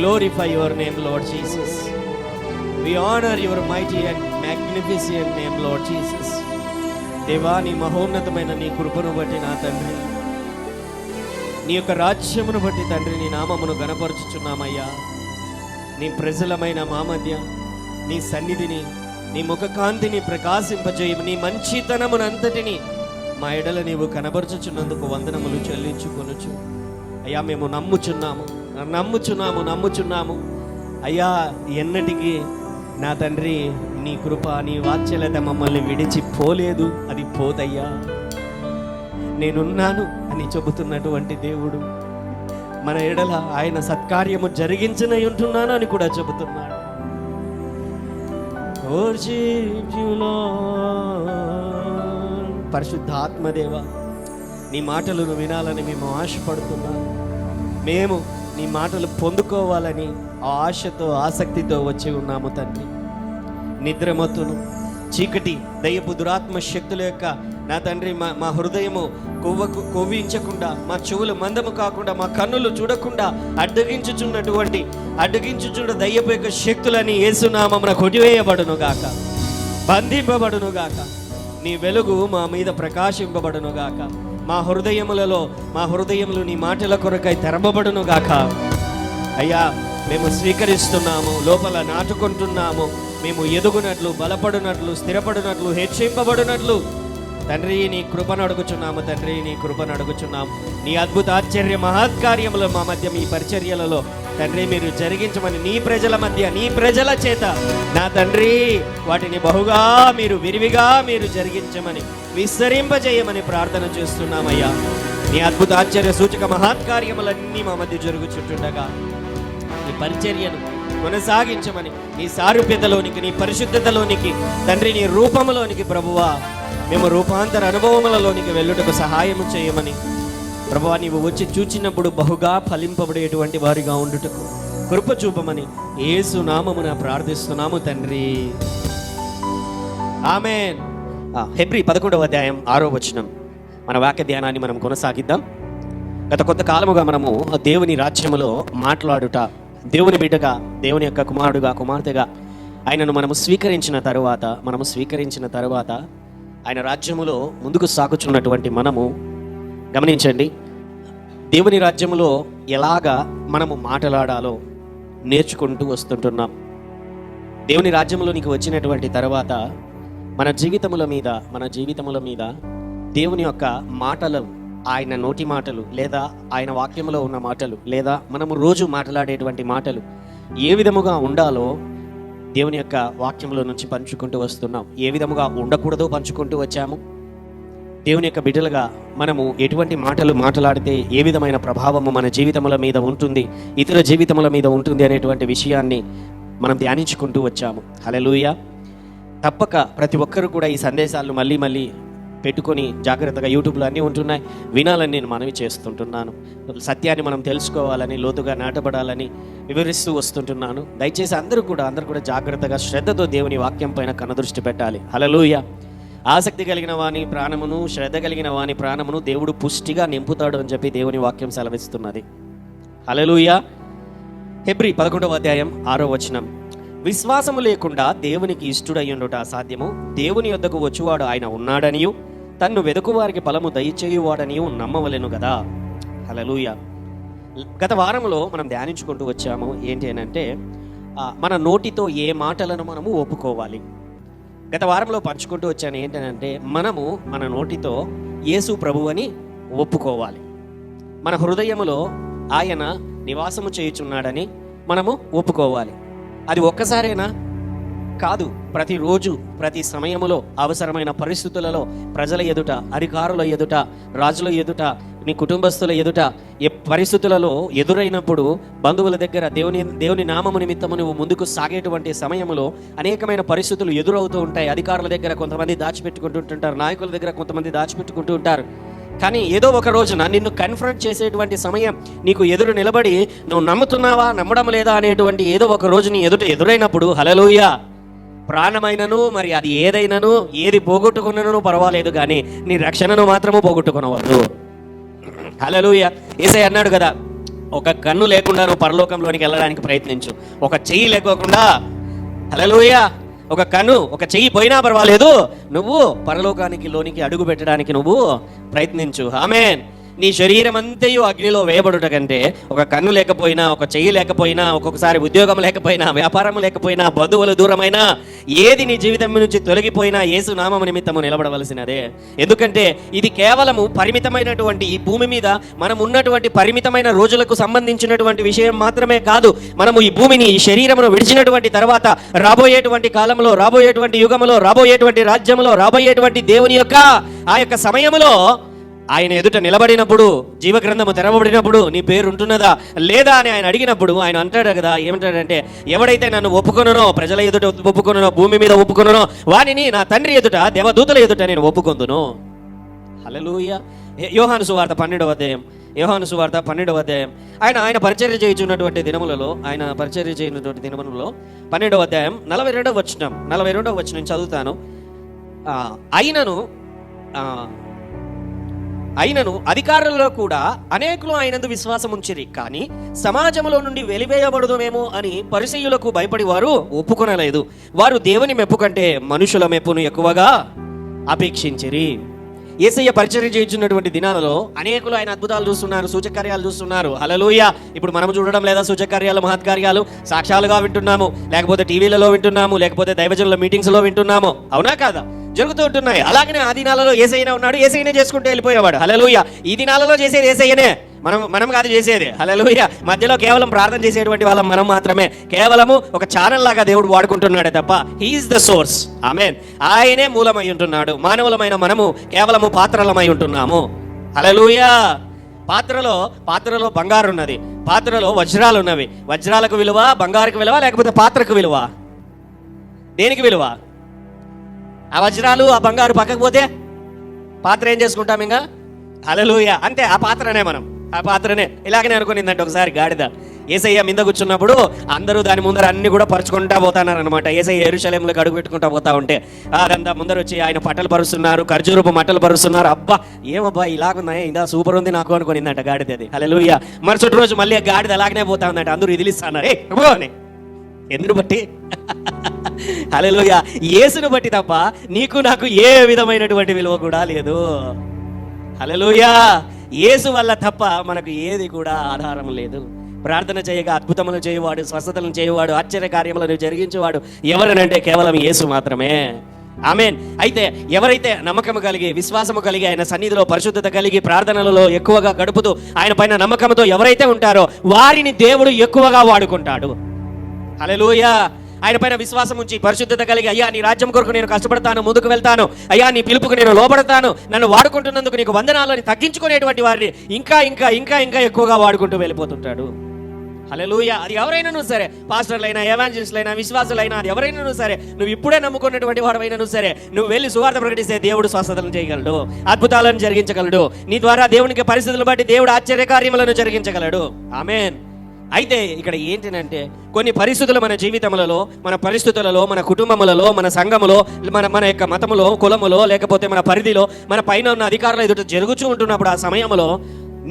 glorify your name, Lord Jesus. We honor your mighty and magnificent name, Lord Jesus. దేవా, నీ మహోన్నతమైన నీ కృపను బట్టి నా తండ్రి, నీ యొక్క రాజ్యమును బట్టి తండ్రి నీ నామమును గణపరుచుచున్నామయ్యా. నీ ప్రజలమైన మా మధ్య నీ సన్నిధిని, నీ ముఖకాంతిని ప్రకాశింపజేయము, నీ మంచితనమునంతటిని మా ఎడల నీవు కనబరుచుచున్నందుకు వందనములు చెల్లించుకొనుచు అయ్యా. మేము నమ్ముచున్నాము అయ్యా. ఎన్నటికీ నా తండ్రి నీ కృప, నీ వాత్సల్యత మమ్మల్ని విడిచిపోలేదు, అది పోదయ్యా. నేనున్నాను అని చెబుతున్నటువంటి దేవుడు మన ఎడల ఆయన సత్కార్యము జరిగించనై ఉంటున్నాను అని కూడా చెబుతున్నాడు. పరిశుద్ధ ఆత్మదేవ, నీ మాటలను వినాలని మేము ఆశపడుతున్నాము. మేము నీ మాటలు పొందుకోవాలని ఆ ఆశతో, ఆసక్తితో వచ్చి ఉన్నాము తండ్రి. నిద్రమత్తును, చీకటి, దయ్యపు దురాత్మ శక్తుల యొక్క నా తండ్రి మా హృదయము కొవ్వించకుండా, మా చెవులు మందము కాకుండా, మా కన్నులు చూడకుండా అడ్డగించుచున్న దయ్యపు యొక్క శక్తులని యేసునామమున కొట్టివేయబడును గాక, బంధింపబడును గాక. నీ వెలుగు మా మీద ప్రకాశింపబడును గాక. మా హృదయములు నీ మాటల కొరకై తెరవబడును గాక. అయ్యా, మేము స్వీకరిస్తున్నాము, లోపల నాటుకుంటున్నాము. మేము ఎదుగునట్లు, బలపడునట్లు, స్థిరపడినట్లు, హెచ్చింపబడినట్లు తండ్రి నీ కృపను అడుగుచున్నాము. తండ్రి నీ కృపను అడుగుచున్నాము. నీ అద్భుత ఆశ్చర్య మహత్కార్యములు మా మధ్య, మీ పరిచర్యలలో తండ్రి మీరు జరిగించమని, నీ ప్రజల మధ్య, నీ ప్రజల చేత నా తండ్రి వాటిని బహుగా మీరు, విరివిగా మీరు జరిగించమని, విస్తరింపజేయమని ప్రార్థన చేస్తున్నామయ్యా. నీ అద్భుత ఆశ్చర్య సూచక మహత్కార్యములన్నీ మా మధ్య జరుగుచుంటుండగా నీ పరిచర్యను కొనసాగించమని, నీ సారూప్యతలోనికి, నీ పరిశుద్ధతలోనికి తండ్రి, నీ రూపములోనికి ప్రభువా మేము రూపాంతర అనుభవములలోనికి వెళ్ళుటకు సహాయము చేయమని ప్రభువా, నీవు వచ్చి చూచినప్పుడు బహుగా ఫలింపబడేటువంటి వారిగా ఉండుటకు కృప చూపమని యేసు నామమున ప్రార్థిస్తున్నాము తండ్రి, ఆమేన్. హెబ్రీ 11వ అధ్యాయం 6వ వచనం మన వాక్య ధ్యానాన్ని మనం కొనసాగిద్దాం. గత కొంతకాలముగా మనము దేవుని రాజ్యములో మాట్లాడుట, దేవుని బిడ్డగా, దేవుని యొక్క కుమారుడుగా, కుమార్తెగా ఆయనను మనము స్వీకరించిన తరువాత ఆయన రాజ్యములో ముందుకు సాగుచున్నటువంటి మనము గమనించండి, దేవుని రాజ్యములో ఎలాగా మనము మాట్లాడాలో నేర్చుకుంటూ వస్తుంటున్నాం. దేవుని రాజ్యములోనికి వచ్చినటువంటి తర్వాత మన జీవితముల మీద దేవుని యొక్క మాటలు, ఆయన నోటి మాటలు, లేదా ఆయన వాక్యములో ఉన్న మాటలు, లేదా మనము రోజు మాట్లాడేటువంటి మాటలు ఏ విధముగా ఉండాలో దేవుని యొక్క వాక్యంలో నుంచి పంచుకుంటూ వస్తున్నాం. ఏ విధముగా ఉండకూడదో పంచుకుంటూ వచ్చాము. దేవుని యొక్క బిడ్డలుగా మనము ఎటువంటి మాటలు మాట్లాడితే ఏ విధమైన ప్రభావము మన జీవితముల మీద ఉంటుంది, ఇతర జీవితముల మీద ఉంటుంది అనేటువంటి విషయాన్ని మనం ధ్యానించుకుంటూ వచ్చాము. హల్లెలూయా. తప్పక ప్రతి ఒక్కరు కూడా ఈ సందేశాలను మళ్ళీ పెట్టుకొని జాగ్రత్తగా, యూట్యూబ్లో అన్నీ ఉంటున్నాయి, వినాలని నేను మనవి చేస్తుంటున్నాను. సత్యాన్ని మనం తెలుసుకోవాలని, లోతుగా నాటబడాలని వివరిస్తూ వస్తుంటున్నాను. దయచేసి అందరూ కూడా జాగ్రత్తగా, శ్రద్ధతో దేవుని వాక్యం పైన కనుదృష్టి పెట్టాలి. హల్లెలూయా. ఆసక్తి కలిగిన వాని ప్రాణమును, శ్రద్ధ కలిగిన వాని ప్రాణమును దేవుడు పుష్టిగా నింపుతాడు అని చెప్పి దేవుని వాక్యం సెలవిస్తున్నది. హల్లెలూయా. హెబ్రీ 11వ అధ్యాయం 6వ వచనం, విశ్వాసము లేకుండా దేవునికి ఇష్టుడయ్యుండుట అసాధ్యము. దేవుని యొద్దకు వచ్చువాడు ఆయన ఉన్నాడనియు, తన్ను వెదుకువారికి ఫలము దయచేయువాడనియు నమ్మవలెను కదా. హల్లెలూయా. గత వారంలో మనం ధ్యానించుకుంటూ వచ్చాము. ఏంటి అని అంటే, మన నోటితో ఏ మాటలను మనము ఒప్పుకోవాలి. గత వారంలో పంచుకుంటూ వచ్చాను ఏంటంటే, మనము మన నోటితో యేసు ప్రభువని ఒప్పుకోవాలి. మన హృదయములో ఆయన నివాసము చేయుచున్నాడని మనము ఒప్పుకోవాలి. అది ఒక్కసారేనా? కాదు. ప్రతిరోజు, ప్రతి సమయములో, అవసరమైన పరిస్థితులలో, ప్రజల ఎదుట, అధికారుల ఎదుట, రాజుల ఎదుట, నీ కుటుంబస్తుల ఎదుట, ఏ పరిస్థితులలో ఎదురైనప్పుడు, బంధువుల దగ్గర దేవుని నామము నిమిత్తము నువ్వు ముందుకు సాగేటువంటి సమయంలో అనేకమైన పరిస్థితులు ఎదురవుతూ ఉంటాయి. అధికారుల దగ్గర కొంతమంది దాచిపెట్టుకుంటుంటారు, నాయకుల దగ్గర కొంతమంది దాచిపెట్టుకుంటూ ఉంటారు. కానీ ఏదో ఒక రోజున నిన్ను కన్ఫ్రంట్ చేసేటువంటి సమయం నీకు ఎదురు నిలబడి, నువ్వు నమ్ముతున్నావా, నమ్మడం లేదా అనేటువంటి ఏదో ఒక రోజు నీ ఎదురైనప్పుడు, హల్లెలూయా, ప్రాణమైనను, మరి అది ఏదైనాను, ఏది పోగొట్టుకున్నను పర్వాలేదు, కానీ నీ రక్షణను మాత్రము పోగొట్టుకునవద్దు. హల్లెలూయా. యేసయ్య అన్నాడు కదా, ఒక కన్ను లేకుండా నువ్వు పరలోకంలోనికి వెళ్ళడానికి ప్రయత్నించు. ఒక చెయ్యి లేకోకుండా, హల్లెలూయా, ఒక చెయ్యి పోయినా పర్వాలేదు, నువ్వు పరలోకానికి లోనికి అడుగు పెట్టడానికి నువ్వు ప్రయత్నించు. ఆమేన్. నీ శరీరం అంతయు అగ్నిలో వేయబడుట కంటే ఒక కన్ను లేకపోయినా, ఒక చెయ్యి లేకపోయినా, ఒక్కొక్కసారి ఉద్యోగం లేకపోయినా, వ్యాపారం లేకపోయినా, బంధువులు దూరమైనా, ఏది నీ జీవితం నుంచి తొలగిపోయినా యేసు నామము నిమిత్తము నిలబడవలసినదే. ఎందుకంటే ఇది కేవలము పరిమితమైనటువంటి ఈ భూమి మీద మనం ఉన్నటువంటి పరిమితమైన రోజులకు సంబంధించినటువంటి విషయం మాత్రమే కాదు. మనము ఈ భూమిని, ఈ శరీరమును విడిచినటువంటి తర్వాత రాబోయేటువంటి కాలంలో, రాబోయేటువంటి యుగములో, రాబోయేటువంటి రాజ్యములో, రాబోయేటువంటి దేవుని యొక్క ఆ యొక్క సమయములో ఆయన ఎదుట నిలబడినప్పుడు, జీవగ్రంథము తెరవబడినప్పుడు నీ పేరు ఉంటున్నదా లేదా అని ఆయన అడిగినప్పుడు ఆయన అంటాడు కదా, ఏమంటాడంటే, ఎవడైతే నన్ను ఒప్పుకొననో, ప్రజల ఎదుట ఒప్పుకొననో, భూమి మీద ఒప్పుకొననో, వానిని నా తండ్రి ఎదుట, దేవదూతల ఎదుట నేను ఒప్పుకొందును. హల్లెలూయా. యోహాను సువార్త 12వ అధ్యాయం, యోహాను సువార్త 12వ అధ్యాయం. ఆయన పరిచర్య చేయుచున్నటువంటి దినములలో, 12వ అధ్యాయం 42వ వచనం చదువుతాను. అయినను అధికారులలో కూడా అనేకులు ఆయనందు విశ్వాసం ఉంచిరి, కానీ సమాజంలో నుండి వెలివేయబడుదుమేమో అని పరిసయ్యులకు భయపడి వారు ఒప్పుకొనలేదు. వారు దేవుని మెప్పు కంటే మనుషుల మెప్పును ఎక్కువగా అపేక్షించిరి. యేసయ్య పరిచర్య చేయించున్నటువంటి దినాలలో అనేకులు ఆయన అద్భుతాలు చూస్తున్నారు, సూచకర్యాలు చూస్తున్నారు. హల్లెలూయా. ఇప్పుడు మనం చూడడం లేదా సూచకర్యాలు, మహత్కార్యాలు? సాక్ష్యాలుగా వింటున్నాము, లేకపోతే టీవీలలో వింటున్నాము, లేకపోతే దైవజనుల మీటింగ్స్లో వింటున్నాము. అవునా కాదా? జరుగుతూ ఉంటున్నాయి. అలాగనే ఆ దినాలలో యేసయ్యనే ఉన్నాడు, యేసయ్యనే చేసుకుంటూ వెళ్ళిపోయేవాడు. హల్లెలూయా. ఈ దినాలలో చేసేది యేసయ్యనే, మనం కాదు చేసేది. హల్లెలూయా. మధ్యలో కేవలం ప్రార్థన చేసేటువంటి వాళ్ళం మనం మాత్రమే. కేవలము ఒక ఛానల్ లాగా దేవుడు వాడుకుంటున్నాడే తప్ప హీఈస్ ద సోర్స్. ఆమేన్. ఆయనే మూలమై ఉంటున్నాడు. మానవులమైన మనము కేవలము పాత్రలమై ఉంటున్నాము. హల్లెలూయా. పాత్రలో బంగారు ఉన్నది, పాత్రలో వజ్రాలు ఉన్నవి. వజ్రాలకు విలువ, బంగారుకు విలువ, లేకపోతే పాత్రకు విలువ? దేనికి విలువ? ఆ వజ్రాలు, ఆ బంగారు పక్కకు పోతే పాత్ర ఏం చేసుకుంటాం ఇంకా? హల్లెలూయా. అంతే, ఆ పాత్రనే. ఇలాగనే అనుకునిందంటే ఒకసారి గాడిద. యేసయ్య మీద కూర్చున్నప్పుడు అందరూ దాని ముందర అన్ని కూడా పరుచుకుంటా పోతానన్నమాట. యేసయ్య యెరూషలేములోకి అడుగు పెట్టుకుంటా పోతా ఉంటే అదంతా ముందర వచ్చి ఆయన పట్టలు పరుస్తున్నారు, ఖర్జూరపు మట్టలు పరుస్తున్నారు. అబ్బా, ఏమబ్బా ఇలాగున్నాయి, ఇందా సూపర్ ఉంది నాకు అనుకునిందంట గాడిద. అది హల్లెలూయా. మరుసటి రోజు మళ్ళీ ఆ గాడిద అలాగనే పోతా ఉందంట. అందరూ ఇదిలిస్తున్నారు, అని. ఎందుకు బట్టి? హల్లెలూయా. యేసును బట్టి తప్ప నీకు నాకు ఏ విధమైనటువంటి విలువ కూడా లేదు. హల్లెలూయా. యేసు వల్ల తప్ప మనకు ఏది కూడా ఆధారం లేదు. ప్రార్థన చేయగా అద్భుతములు చేయవాడు, స్వస్థతలను చేయవాడు, ఆశ్చర్య కార్యములను జరిగించేవాడు ఎవరనంటే కేవలం యేసు మాత్రమే. ఆమేన్. అయితే ఎవరైతే నమ్మకము కలిగి, విశ్వాసము కలిగి, ఆయన సన్నిధిలో పరిశుద్ధత కలిగి, ప్రార్థనలలో ఎక్కువగా గడుపుతూ ఆయన పైన నమ్మకంతో ఎవరైతే ఉంటారో వారిని దేవుడు ఎక్కువగా వాడుకుంటాడు. హల్లెలూయా. ఆయన పైన విశ్వాసం ఉంచి, పరిశుద్ధత కలిగి, అయ్యా నీ రాజ్యం కొరకు నేను కష్టపడతాను, ముందుకు వెళ్తాను, అయ్యా నీ పిలుపుకు నేను లోబడతాను, నన్ను వాడుకుంటున్నందుకు నీకు వందనాలు అని తగ్గించుకునేటువంటి వారిని ఇంకా ఇంకా ఇంకా ఇంకా ఎక్కువగా వాడుకుంటూ వెళ్ళిపోతుంటాడు. హల్లెలూయా. అది ఎవరైనా సరే, పాస్టర్లైనా, ఎవాంజలిస్టులైనా, విశ్వాసులైనా, అది ఎవరైనా సరే, నువ్వు ఇప్పుడే నమ్ముకున్నటువంటి వాడవైనా సరే, నువ్వు వెళ్ళి సువార్త ప్రకటిస్తే దేవుడు స్వస్థతలను చేయగలడు, అద్భుతాలను జరిగించగలడు. నీ ద్వారా దేవునికి పరిస్థితులను బట్టి దేవుడు ఆశ్చర్య కార్యములను జరిగించగలడు. ఆమేన్. అయితే ఇక్కడ ఏంటంటే కొన్ని పరిస్థితులు మన జీవితములలో, మన పరిస్థితులలో, మన కుటుంబములలో, మన సంఘములో, మన యొక్క మతములో, కులములో, లేకపోతే మన పరిధిలో, మన పైన ఉన్న అధికారులు ఎదుట జరుగుతూ ఉంటున్నప్పుడు ఆ సమయంలో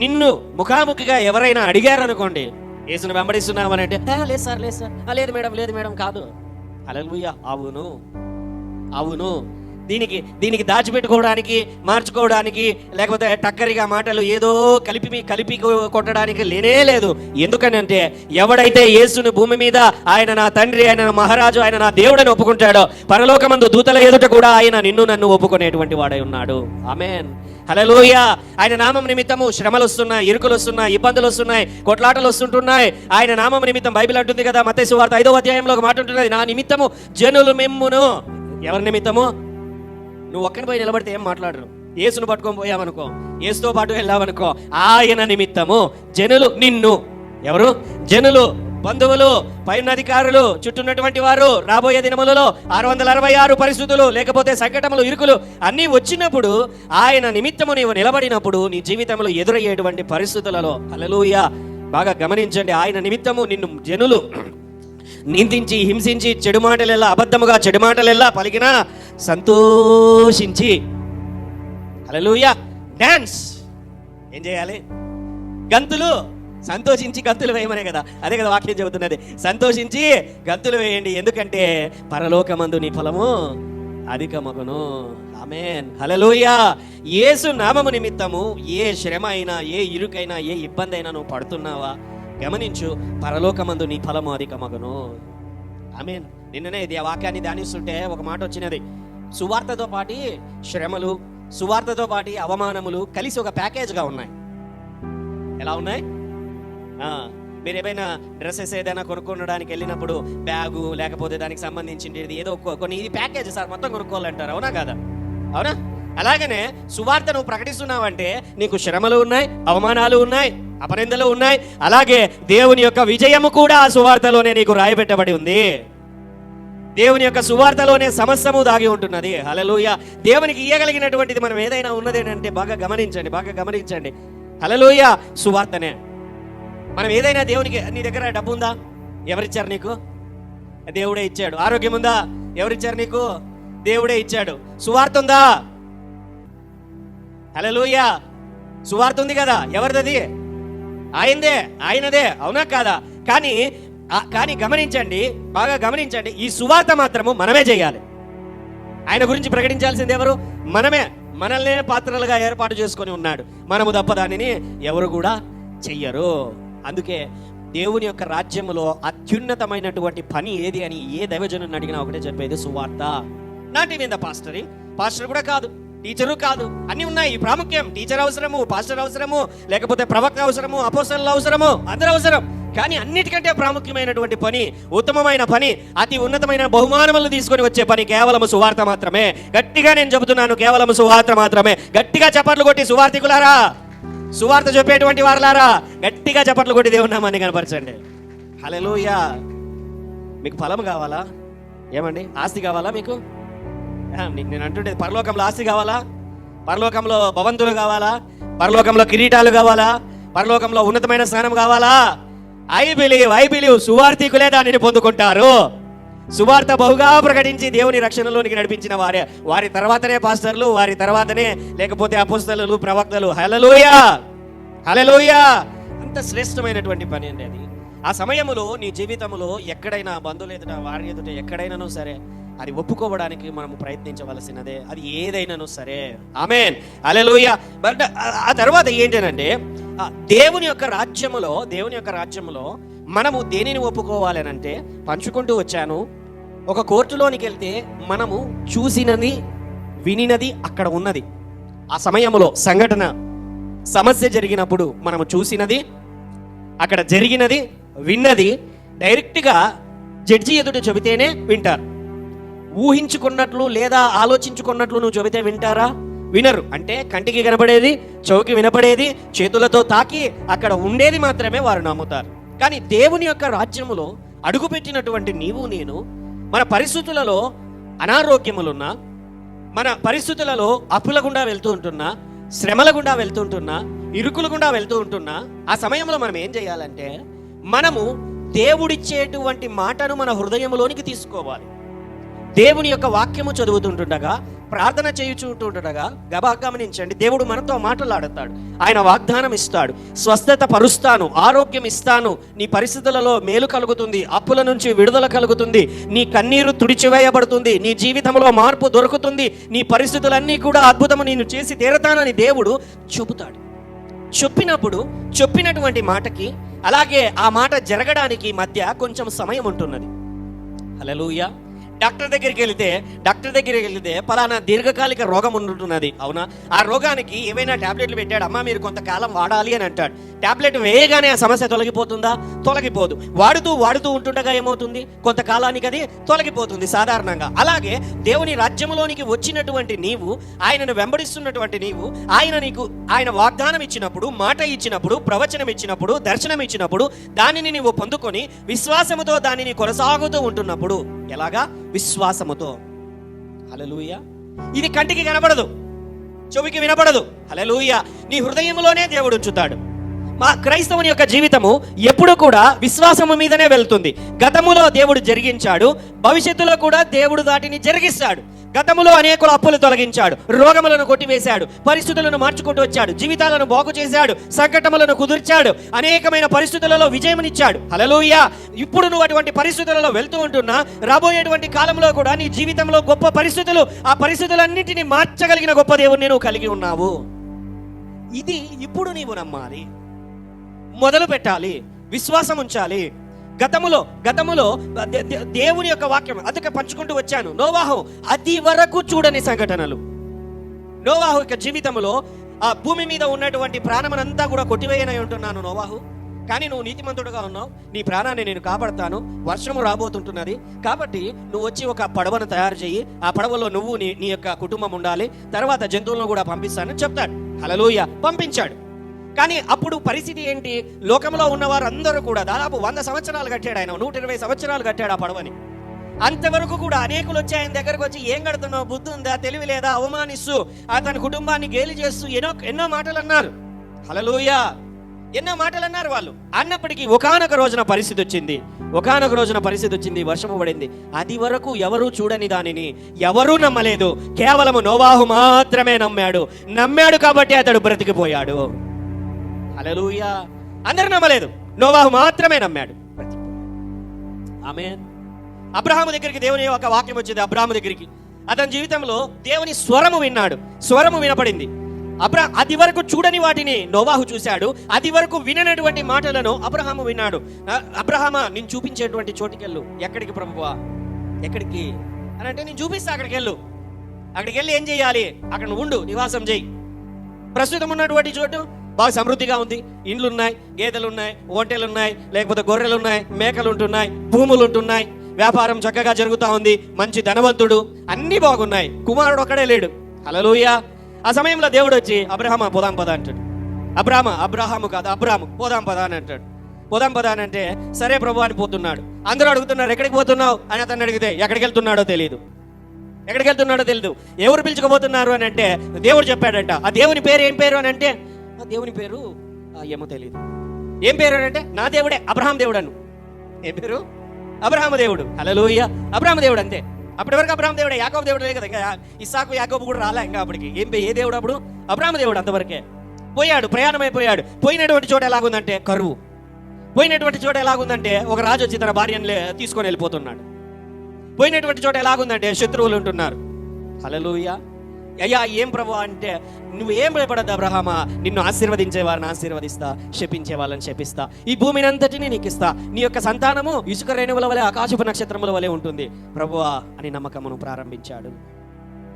నిన్ను ముఖాముఖిగా ఎవరైనా అడిగారనుకోండి, యేసును వెంబడిస్తున్నామని అంటే, లేదు సార్, లేదు మేడం కాదు. హల్లెలూయా. అవును. దీనికి దాచిపెట్టుకోవడానికి, మార్చుకోవడానికి, లేకపోతే టక్కరిగా మాటలు ఏదో కలిపి కొట్టడానికి లేనే లేదు. ఎందుకనంటే ఎవడైతే యేసును భూమి మీద ఆయన నా తండ్రి, ఆయన నా మహారాజు, ఆయన నా దేవుడని ఒప్పుకుంటాడో, పరలోకమందు దూతల ఎదుట కూడా ఆయన నన్ను ఒప్పుకునేటువంటి వాడై ఉన్నాడు. ఆమేన్. హల్లెలూయా. ఆయన నామం నిమిత్తము శ్రమలు వస్తున్నాయి, ఇరుకులు వస్తున్నాయి, ఇబ్బందులు వస్తున్నాయి, కొట్లాటలు వస్తుంటున్నాయి. ఆయన నామం నిమిత్తం బైబిల్ అంటుంది కదా, మత్తయి సువార్త 5వ అధ్యాయంలో ఒక మాట ఉంటున్నది, నా నిమిత్తము జనులు మిమ్మును. ఎవరి నిమిత్తము? నువ్వు ఒక్కని పోయి నిలబడితే ఏం మాట్లాడరు. యేసును పట్టుకొని పోయావనుకో, యేసుతో పాటు వెళ్ళావనుకో, ఆయన నిమిత్తము జనులు నిన్ను. ఎవరు? జనులు, బంధువులు, పైన అధికారులు, చుట్టూన్నటువంటి వారు. రాబోయే దినములలో 666 పరిస్థితులు, లేకపోతే సంకటములు, ఇరుకులు అన్నీ వచ్చినప్పుడు, ఆయన నిమిత్తము నీవు నిలబడినప్పుడు నీ జీవితంలో ఎదురయ్యేటువంటి పరిస్థితులలో, హల్లెలూయా, బాగా గమనించండి, ఆయన నిమిత్తము నిన్ను జనులు నిందించి, హింసించి, అబద్ధముగా చెడు మాటలెల్లా పలికినా సంతోషించి, హల్లెలూయా, డాన్స్ ఏం చేయాలి? గంతులు సంతోషించి గంతులు వేయమనే కదా, అదే కదా వాక్యం చెబుతున్నది. సంతోషించి గంతులు వేయండి, ఎందుకంటే పరలోకమందు నీ ఫలము అధికమగును. ఆమేన్, హల్లెలూయా. యేసు నామము నిమిత్తము ఏ శ్రమ అయినా, ఏ ఇరుకైనా, ఏ ఇబ్బంది అయినా నువ్వు పడుతున్నావా గమనించు, పరలోకమందు నీ ఫలము అధికమగును. ఆమేన్. నిన్ననే ఇది ఆ వాక్యాన్ని ధ్యానిస్తుంటే ఒక మాట వచ్చినది, సువార్తతో పాటు శ్రమలు, సువార్తతో పాటు అవమానములు కలిసి ఒక ప్యాకేజ్గా ఉన్నాయి. ఎలా ఉన్నాయి? మీరు ఏమైనా డ్రెస్సెస్ ఏదైనా కొనుక్కోవడానికి వెళ్ళినప్పుడు బ్యాగు లేకపోతే దానికి సంబంధించింది ఏదో కొన్ని, ఇది ప్యాకేజ్ సార్ మొత్తం కొనుక్కోవాలంటారు, అవునా కదా? అవునా? అలాగనే సువార్త నువ్వు ప్రకటిస్తున్నావంటే నీకు శ్రమలు ఉన్నాయి, అవమానాలు ఉన్నాయి, అపనిందలు ఉన్నాయి, అలాగే దేవుని యొక్క విజయము కూడా ఆ సువార్తలోనే నీకు రాయబెట్టబడి ఉంది. దేవుని యొక్క సువార్తలోనే సమస్తము దాగి ఉంటున్నది. హల్లెలూయా. దేవునికి ఇయ్యగలిగినటువంటిది మనం ఏదైనా ఉన్నదేనంటే బాగా గమనించండి. హల్లెలూయా, సువార్తనే. మనం ఏదైనా దేవునికి, నీ దగ్గర డబ్బు ఉందా? ఎవరిచ్చారు నీకు? దేవుడే ఇచ్చాడు. ఆరోగ్యం ఉందా? ఎవరిచ్చారు నీకు? దేవుడే ఇచ్చాడు. సువార్త ఉందా? హల్లెలూయా. సువార్త ఉంది కదా, ఎవరిది? ఆయనదే, అవునా కాదా? కానీ గమనించండి, బాగా గమనించండి, ఈ సువార్త మాత్రము మనమే చేయాలి. ఆయన గురించి ప్రకటించాల్సింది ఎవరు? మనమే. మనల్నే పాత్రలుగా ఏర్పాటు చేసుకొని ఉన్నాడు. మనము తప్ప దానిని ఎవరు కూడా చెయ్యరు. అందుకే దేవుని యొక్క రాజ్యములో అత్యున్నతమైనటువంటి పని ఏది అని ఏ దైవజనుని అడిగినా ఒకటే చెప్పేది, సువార్త. నాట్ ఈవెన్ ద పాస్టర్ కూడా కాదు, టీచరు కాదు, అన్ని ఉన్నాయి. ప్రాముఖ్యం, టీచర్ అవసరము, పాస్టర్ అవసరము, లేకపోతే ప్రవక్త అవసరము, అపోస్తలులు అవసరము, అందరూ అవసరం. కానీ అన్నిటికంటే ప్రాముఖ్యమైనటువంటి పని, ఉత్తమమైన పని, అతి ఉన్నతమైన బహుమానములు తీసుకొని వచ్చే పని కేవలము సువార్త మాత్రమే. గట్టిగా నేను చెబుతున్నాను, కేవలము సువార్త మాత్రమే. గట్టిగా చప్పట్లు కొట్టి సువార్తికులారా, సువార్త చెప్పేటువంటి వారులారా, గట్టిగా చప్పట్లు కొట్టి దేవుని నామాన్ని కనపరచండి. హల్లెలూయా. మీకు ఫలం కావాలా? ఏమండి, ఆస్తి కావాలా మీకు? నేను అంటుంటే పరలోకంలో ఆస్తి కావాలా? పరలోకంలో భవంతులు కావాలా? పరలోకంలో కిరీటాలు కావాలా? పరలోకంలో ఉన్నతమైన స్థానం కావాలా? ఐ బిలీవ్ సువార్థికులే దానిని పొందుకుంటారు. సువార్త బహుగా ప్రకటించి దేవుని రక్షణలోనికి నడిపించిన వారి తర్వాతనే పాస్టర్లు, వారి తర్వాతనే లేకపోతే అపోస్తలులు, ప్రవక్తలు. హల్లెలూయా. అంత శ్రేష్టమైనటువంటి పని అండి అది. ఆ సమయంలో నీ జీవితంలో ఎక్కడైనా బంధువులు ఎదుట, వారి ఎదుట ఎక్కడైనాను సరే అది ఒప్పుకోవడానికి మనము ప్రయత్నించవలసినదే, అది ఏదైనాను సరే. ఆమేన్, హల్లెలూయా. బట్ ఆ తర్వాత ఏంటంటే దేవుని యొక్క రాజ్యములో మనము దేనిని ఒప్పుకోవాలి అంటే, పంచుకుంటూ వచ్చాను, ఒక కోర్టులోనికి వెళ్తే మనము చూసినది, వినినది అక్కడ ఉన్నది. ఆ సమయంలో సంఘటన, సమస్య జరిగినప్పుడు మనము చూసినది, అక్కడ జరిగినది, విన్నది డైరెక్ట్గా జడ్జి ఎదుట చెబితేనే వింటారు. ఊహించుకున్నట్లు లేదా ఆలోచించుకున్నట్లు నువ్వు చెబితే వింటారా? వినరు. అంటే కంటికి కనబడేది, చెవికి వినపడేది, చేతులతో తాకి అక్కడ ఉండేది మాత్రమే వారు నమ్ముతారు. కానీ దేవుని యొక్క రాజ్యములో అడుగుపెట్టినటువంటి నీవు నేను, మన పరిస్థితులలో అనారోగ్యములున్నా, మన పరిస్థితులలో అప్పుల గుండా వెళ్తూ ఉంటున్నా, శ్రమల గుండా వెళ్తుంటున్నా, ఇరుకుల గుండా వెళ్తూ ఉంటున్నా, ఆ సమయంలో మనం ఏం చేయాలంటే, మనము దేవుడిచ్చేటువంటి మాటను మన హృదయంలోనికి తీసుకోవాలి. దేవుని యొక్క వాక్యము చదువుతుంటుండగా, ప్రార్థన చేయుచుంటుండగా గమనించండి, దేవుడు మనతో మాట్లాడతాడు. ఆయన వాగ్దానం ఇస్తాడు, స్వస్థత పరుస్తాను, ఆరోగ్యం ఇస్తాను, నీ పరిస్థితులలో మేలు కలుగుతుంది, అప్పుల నుంచి విడుదల కలుగుతుంది, నీ కన్నీరు తుడిచివేయబడుతుంది, నీ జీవితంలో మార్పు దొరుకుతుంది, నీ పరిస్థితులన్నీ కూడా అద్భుతము నేను చేసి తీరతానని దేవుడు చెబుతాడు. చెప్పినటువంటి మాటకి అలాగే ఆ మాట జరగడానికి మధ్య కొంచెం సమయం ఉంటున్నది. హల్లెలూయా. డాక్టర్ దగ్గరికి వెళితే పలానా దీర్ఘకాలిక రోగం ఉంటున్నది, అవునా? ఆ రోగానికి ఏవైనా టాబ్లెట్లు పెట్టాడు, అమ్మా మీరు కొంతకాలం వాడాలి అని అంటాడు. టాబ్లెట్ వేయగానే ఆ సమస్య తొలగిపోతుందా? తొలగిపోదు. వాడుతూ ఉంటుండగా ఏమవుతుంది? కొంతకాలానికి అది తొలగిపోతుంది సాధారణంగా. అలాగే దేవుని రాజ్యంలోనికి వచ్చినటువంటి నీవు, ఆయనను వెంబడిస్తున్నటువంటి నీవు, ఆయన వాగ్దానం ఇచ్చినప్పుడు, మాట ఇచ్చినప్పుడు, ప్రవచనం ఇచ్చినప్పుడు, దర్శనం ఇచ్చినప్పుడు దానిని నీవు పొందుకొని విశ్వాసముతో దానిని కొనసాగుతూ ఉంటున్నప్పుడు, ఎలాగా? విశ్వాసముతో. హల్లెలూయా. ఇది కంటికి కనబడదు, చెవికి వినపడదు. హల్లెలూయా. నీ హృదయంలోనే దేవుడు ఉంచుతాడు. మా క్రైస్తవుని యొక్క జీవితము ఎప్పుడు కూడా విశ్వాసము మీదనే వెళ్తుంది. గతములో దేవుడు జరిగించాడు, భవిష్యత్తులో కూడా దేవుడు వాటిని జరిగిస్తాడు. గతములో అనేకుల అప్పులు తొలగించాడు, రోగములను కొట్టివేశాడు, పరిస్థితులను మార్చుకుంటూ వచ్చాడు, జీవితాలను బాగు చేశాడు, సంకటములను కుదిర్చాడు, అనేకమైన పరిస్థితులలో విజయమునిచ్చాడు. హల్లెలూయా. ఇప్పుడు నువ్వు అటువంటి పరిస్థితులలో వెళ్తూ ఉంటున్నా, రాబోయేటువంటి కాలంలో కూడా నీ జీవితంలో గొప్ప పరిస్థితులు, ఆ పరిస్థితులన్నింటినీ మార్చగలిగిన గొప్ప దేవుణ్ణి నువ్వు కలిగి ఉన్నావు. ఇది ఇప్పుడు నీవు నమ్మాలి, మొదలు పెట్టాలి, విశ్వాసం ఉంచాలి. గతములో దేవుని యొక్క వాక్యం అందుకే పంచుకుంటూ వచ్చాను. నోవాహు అది వరకు చూడని సంఘటనలు. నోవాహు యొక్క జీవితంలో ఆ భూమి మీద ఉన్నటువంటి ప్రాణమనంతా కూడా కొట్టివేయనై ఉంటున్నాను నోవాహు, కానీ నువ్వు నీతిమంతుడుగా ఉన్నావు, నీ ప్రాణాన్ని నేను కాపాడుతాను, వర్షము రాబోతుంటున్నది కాబట్టి నువ్వు వచ్చి ఒక పడవను తయారు చేయి, ఆ పడవలో నువ్వు నీ యొక్క కుటుంబం ఉండాలి, తర్వాత జంతువులను కూడా పంపిస్తానని చెప్తాడు. హల్లెలూయా. పంపించాడు. కానీ అప్పుడు పరిస్థితి ఏంటి? లోకంలో ఉన్నవారు అందరూ కూడా దాదాపు 100 సంవత్సరాలు కట్టాడు ఆయన, 120 సంవత్సరాలు కట్టాడు ఆ పడవని. అంతవరకు కూడా అనేకులు వచ్చి ఆయన దగ్గరకు వచ్చి, ఏం కడుతున్నావు, బుద్ధి ఉందా, తెలివి లేదా, అవమానిస్తూ అతని కుటుంబాన్ని గేలి చేస్తూ ఎన్నో మాటలు అన్నారు. హల్లెలూయా. ఎన్నో మాటలు అన్నారు వాళ్ళు. అన్నప్పటికీ ఒకానొక రోజున పరిస్థితి వచ్చింది, వర్షము పడింది. అది వరకు ఎవరూ చూడని దానిని ఎవరూ నమ్మలేదు, కేవలము నోవాహు మాత్రమే నమ్మాడు కాబట్టి అతడు బ్రతికిపోయాడు. హల్లెలూయా. అందరూ నమ్మలేదు, నోవాహు మాత్రమే నమ్మాడు. ఆమేన్. అబ్రహాము దగ్గరికి దేవుని ఒక వాక్యం వచ్చింది. అబ్రహాము దగ్గరికి అతని జీవితంలో దేవుని స్వరము విన్నాడు. స్వరము వినపడింది. అది వరకు చూడని వాటిని నోవాహు చూశాడు, అది వరకు విననటువంటి మాటలను అబ్రహాము విన్నాడు. అబ్రహామా, నేను చూపించేటువంటి చోటికెళ్ళు. ఎక్కడికి ప్రభువా? ఎక్కడికి అని అంటే, నేను చూపిస్తా, అక్కడికి వెళ్ళి ఏం చేయాలి? అక్కడ నువ్వు ఉండు, నివాసం చేయి. ప్రస్తుతం ఉన్నటువంటి చోటు బాగా సమృద్ధిగా ఉంది, ఇండ్లున్నాయి, గేదెలున్నాయి, ఒంటెలున్నాయి, లేకపోతే గొర్రెలున్నాయి, మేకలు ఉంటున్నాయి, భూములు ఉంటున్నాయి, వ్యాపారం చక్కగా జరుగుతూ ఉంది, మంచి ధనవంతుడు, అన్నీ బాగున్నాయి. కుమారుడు ఒక్కడే లేడు. హల్లెలూయా. ఆ సమయంలో దేవుడు వచ్చి, అబ్రహామా పోదాం పదా అంటాడు. అబ్రహాము కాదు, అబ్రాము, పోదాం పదా అని అంటాడు. పోదాం పదా అని అంటే, సరే ప్రభు అని పోతున్నాడు. అందరూ అడుగుతున్నారు, ఎక్కడికి పోతున్నావు అని అతను అడిగితే ఎక్కడికి వెళ్తున్నాడో తెలియదు. ఎవరు పిలుచుకోబోతున్నారు అని అంటే దేవుడు చెప్పాడంట. ఆ దేవుని పేరు ఏం పేరు అని అంటే, ఆ దేవుని పేరు ఏమో తెలియదు. ఏం పేరు అని అంటే, నా దేవుడే అబ్రహాం దేవుడు అను. ఏం పేరు? అబ్రహాము దేవుడు. హల్లెలూయా. అబ్రహాము దేవుడు అంతే. అప్పటి వరకు అబ్రహాము దేవుడే, యాకోబు దేవుడే కదా. ఇంకా ఇస్సాకు యాకోబు కూడా రాలే ఇంకా అప్పటికి. ఏ దేవుడు అప్పుడు? అబ్రహాము దేవుడు. అంతవరకే పోయాడు, ప్రయాణమైపోయాడు. పోయినటువంటి చోట ఎలాగుందంటే కరువు. పోయినటువంటి చోట ఎలాగుందంటే ఒక రాజు వచ్చి తన భార్యను తీసుకొని వెళ్ళిపోతున్నాడు. పోయినటువంటి చోట ఎలాగుందంటే శత్రువులు ఉంటున్నారు. హల్లెలూయా. అయ్యా ఏం ప్రభు అంటే, నువ్వేం భయపడద్దు అబ్రహామా, నిన్ను ఆశీర్వదించే వారిని ఆశీర్వదిస్తా, శపించే వాళ్ళని శపిస్తా, ఈ భూమిని అంతటిని నీకు ఇస్తా, నీ యొక్క సంతానము ఇసుక రేణువుల వలె, ఆకాశపు నక్షత్రముల వలె ఉంటుంది ప్రభువా అని నమ్మకమును ప్రారంభించాడు.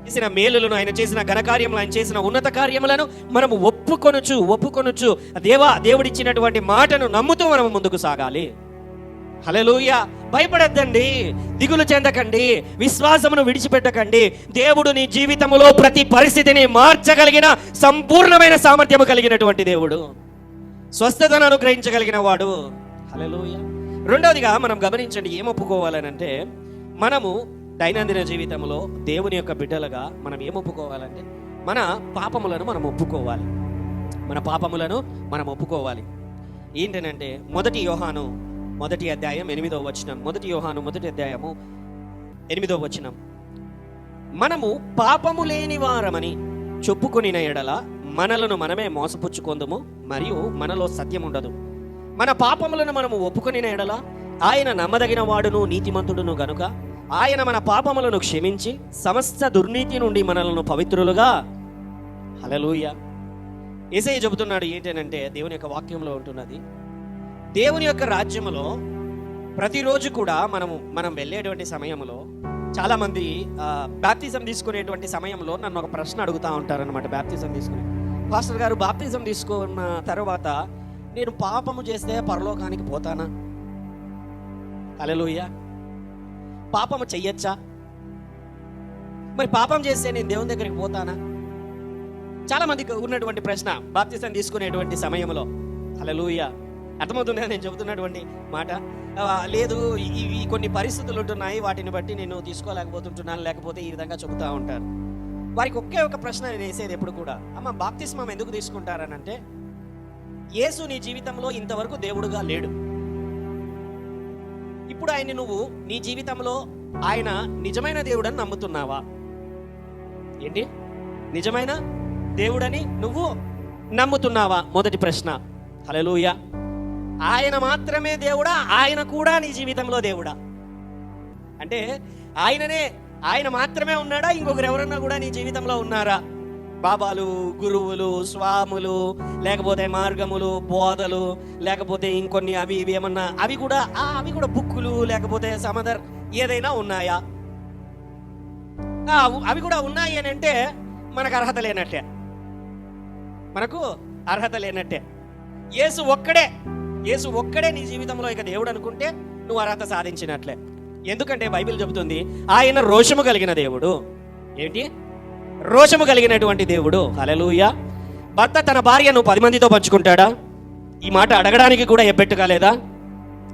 చేసిన మేలులను, ఆయన చేసిన ఘనకార్యములు, ఆయన చేసిన ఉన్నత కార్యములను మనము ఒప్పుకొనుచు దేవుడిచ్చినటువంటి మాటను నమ్ముతూ మనము ముందుకు సాగాలి. హల్లెలూయా. భయపడద్దండి, దిగులు చెందకండి, విశ్వాసమును విడిచిపెట్టకండి. దేవుడు నీ జీవితంలో ప్రతి పరిస్థితిని మార్చగలిగిన సంపూర్ణమైన సామర్థ్యము కలిగినటువంటి దేవుడు, స్వస్థతను అనుగ్రహించగలిగిన వాడు. హల్లెలూయా. రెండవదిగా మనం గమనించండి, ఏం ఒప్పుకోవాలనంటే, మనము దైనందిన జీవితంలో దేవుని యొక్క బిడ్డలుగా మనం ఏం ఒప్పుకోవాలంటే, మన పాపములను మనం ఒప్పుకోవాలి. ఏంటనంటే, 1 యోహాను 1వ అధ్యాయం 8వ వచనం. 1 యోహాను 1వ అధ్యాయము 8వ వచనం. మనము పాపము లేని వారమని చెప్పుకొనిన ఎడల మనలను మనమే మోసపుచ్చుకొందుము, మరియు మనలో సత్యం ఉండదు. మన పాపములను మనము ఒప్పుకొనిన ఎడల ఆయన నమ్మదగిన వాడును నీతిమంతుడును గనుక ఆయన మన పాపములను క్షమించి సమస్త దుర్నీతి నుండి మనలను పవిత్రులుగా. హల్లెలూయా. యేసయ్య చెబుతున్నాడు ఏంటంటే, దేవుని యొక్క వాక్యంలో ఉంటున్నది, దేవుని యొక్క రాజ్యములో ప్రతిరోజు కూడా మనం వెళ్ళేటువంటి సమయంలో చాలా మంది బాప్తిజం తీసుకునేటువంటి సమయంలో నన్ను ఒక ప్రశ్న అడుగుతూ ఉంటారనమాట. బాప్తిజం తీసుకుని, పాస్టర్ గారు బాప్తిజం తీసుకున్న తర్వాత నేను పాపము చేస్తే పరలోకానికి పోతానా? హల్లెలూయా. పాపము చెయ్యొచ్చా? మరి పాపం చేస్తే నేను దేవుని దగ్గరికి పోతానా? చాలా మందికి ఉన్నటువంటి ప్రశ్న బాప్తిజం తీసుకునేటువంటి సమయంలో. హల్లెలూయా. అర్థమవుతుందా నేను చెబుతున్నటువంటి మాట? లేదు, ఇవి కొన్ని పరిస్థితులు ఉంటున్నాయి, వాటిని బట్టి నేను తీసుకోలేకపోతుంటున్నాను, లేకపోతే ఈ విధంగా చెబుతూ ఉంటారు. వారికి ఒకే ఒక ప్రశ్న నేను వేసేది ఎప్పుడు కూడా, అమ్మ బాప్తిస్మం ఎందుకు తీసుకుంటారనంటే, యేసు నీ జీవితంలో ఇంతవరకు దేవుడుగా లేడు. ఇప్పుడు ఆయన నువ్వు నీ జీవితంలో ఆయన నిజమైన దేవుడని నమ్ముతున్నావా? ఏంటి? నిజమైన దేవుడని నువ్వు నమ్ముతున్నావా? మొదటి ప్రశ్న. హల్లెలూయా. ఆయన మాత్రమే దేవుడా? ఆయన కూడా నీ జీవితంలో దేవుడా? అంటే ఆయన మాత్రమే ఉన్నాడా? ఇంకొకరు ఎవరన్నా కూడా నీ జీవితంలో ఉన్నారా? బాబాలు, గురువులు, స్వాములు, లేకపోతే మార్గములు, బోధలు, లేకపోతే ఇంకొన్ని అవి ఇవి ఏమన్నా అవి కూడా బుక్కులు, లేకపోతే సమదర్ ఏదైనా ఉన్నాయా? అవి కూడా ఉన్నాయి అని అంటే మనకు అర్హత లేనట్టే. యేసు ఒక్కడే నీ జీవితంలో ఇక దేవుడు అనుకుంటే నువ్వు అర్హత సాధించినట్లే. ఎందుకంటే బైబిల్ చెబుతుంది ఆయన రోషము కలిగిన దేవుడు. ఏంటి? రోషము కలిగినటువంటి దేవుడు. హల్లెలూయా. భర్త తన భార్యను 10 మందితో పంచుకుంటాడా? ఈ మాట అడగడానికి కూడా ఎబ్బెట్టు కాలేదా?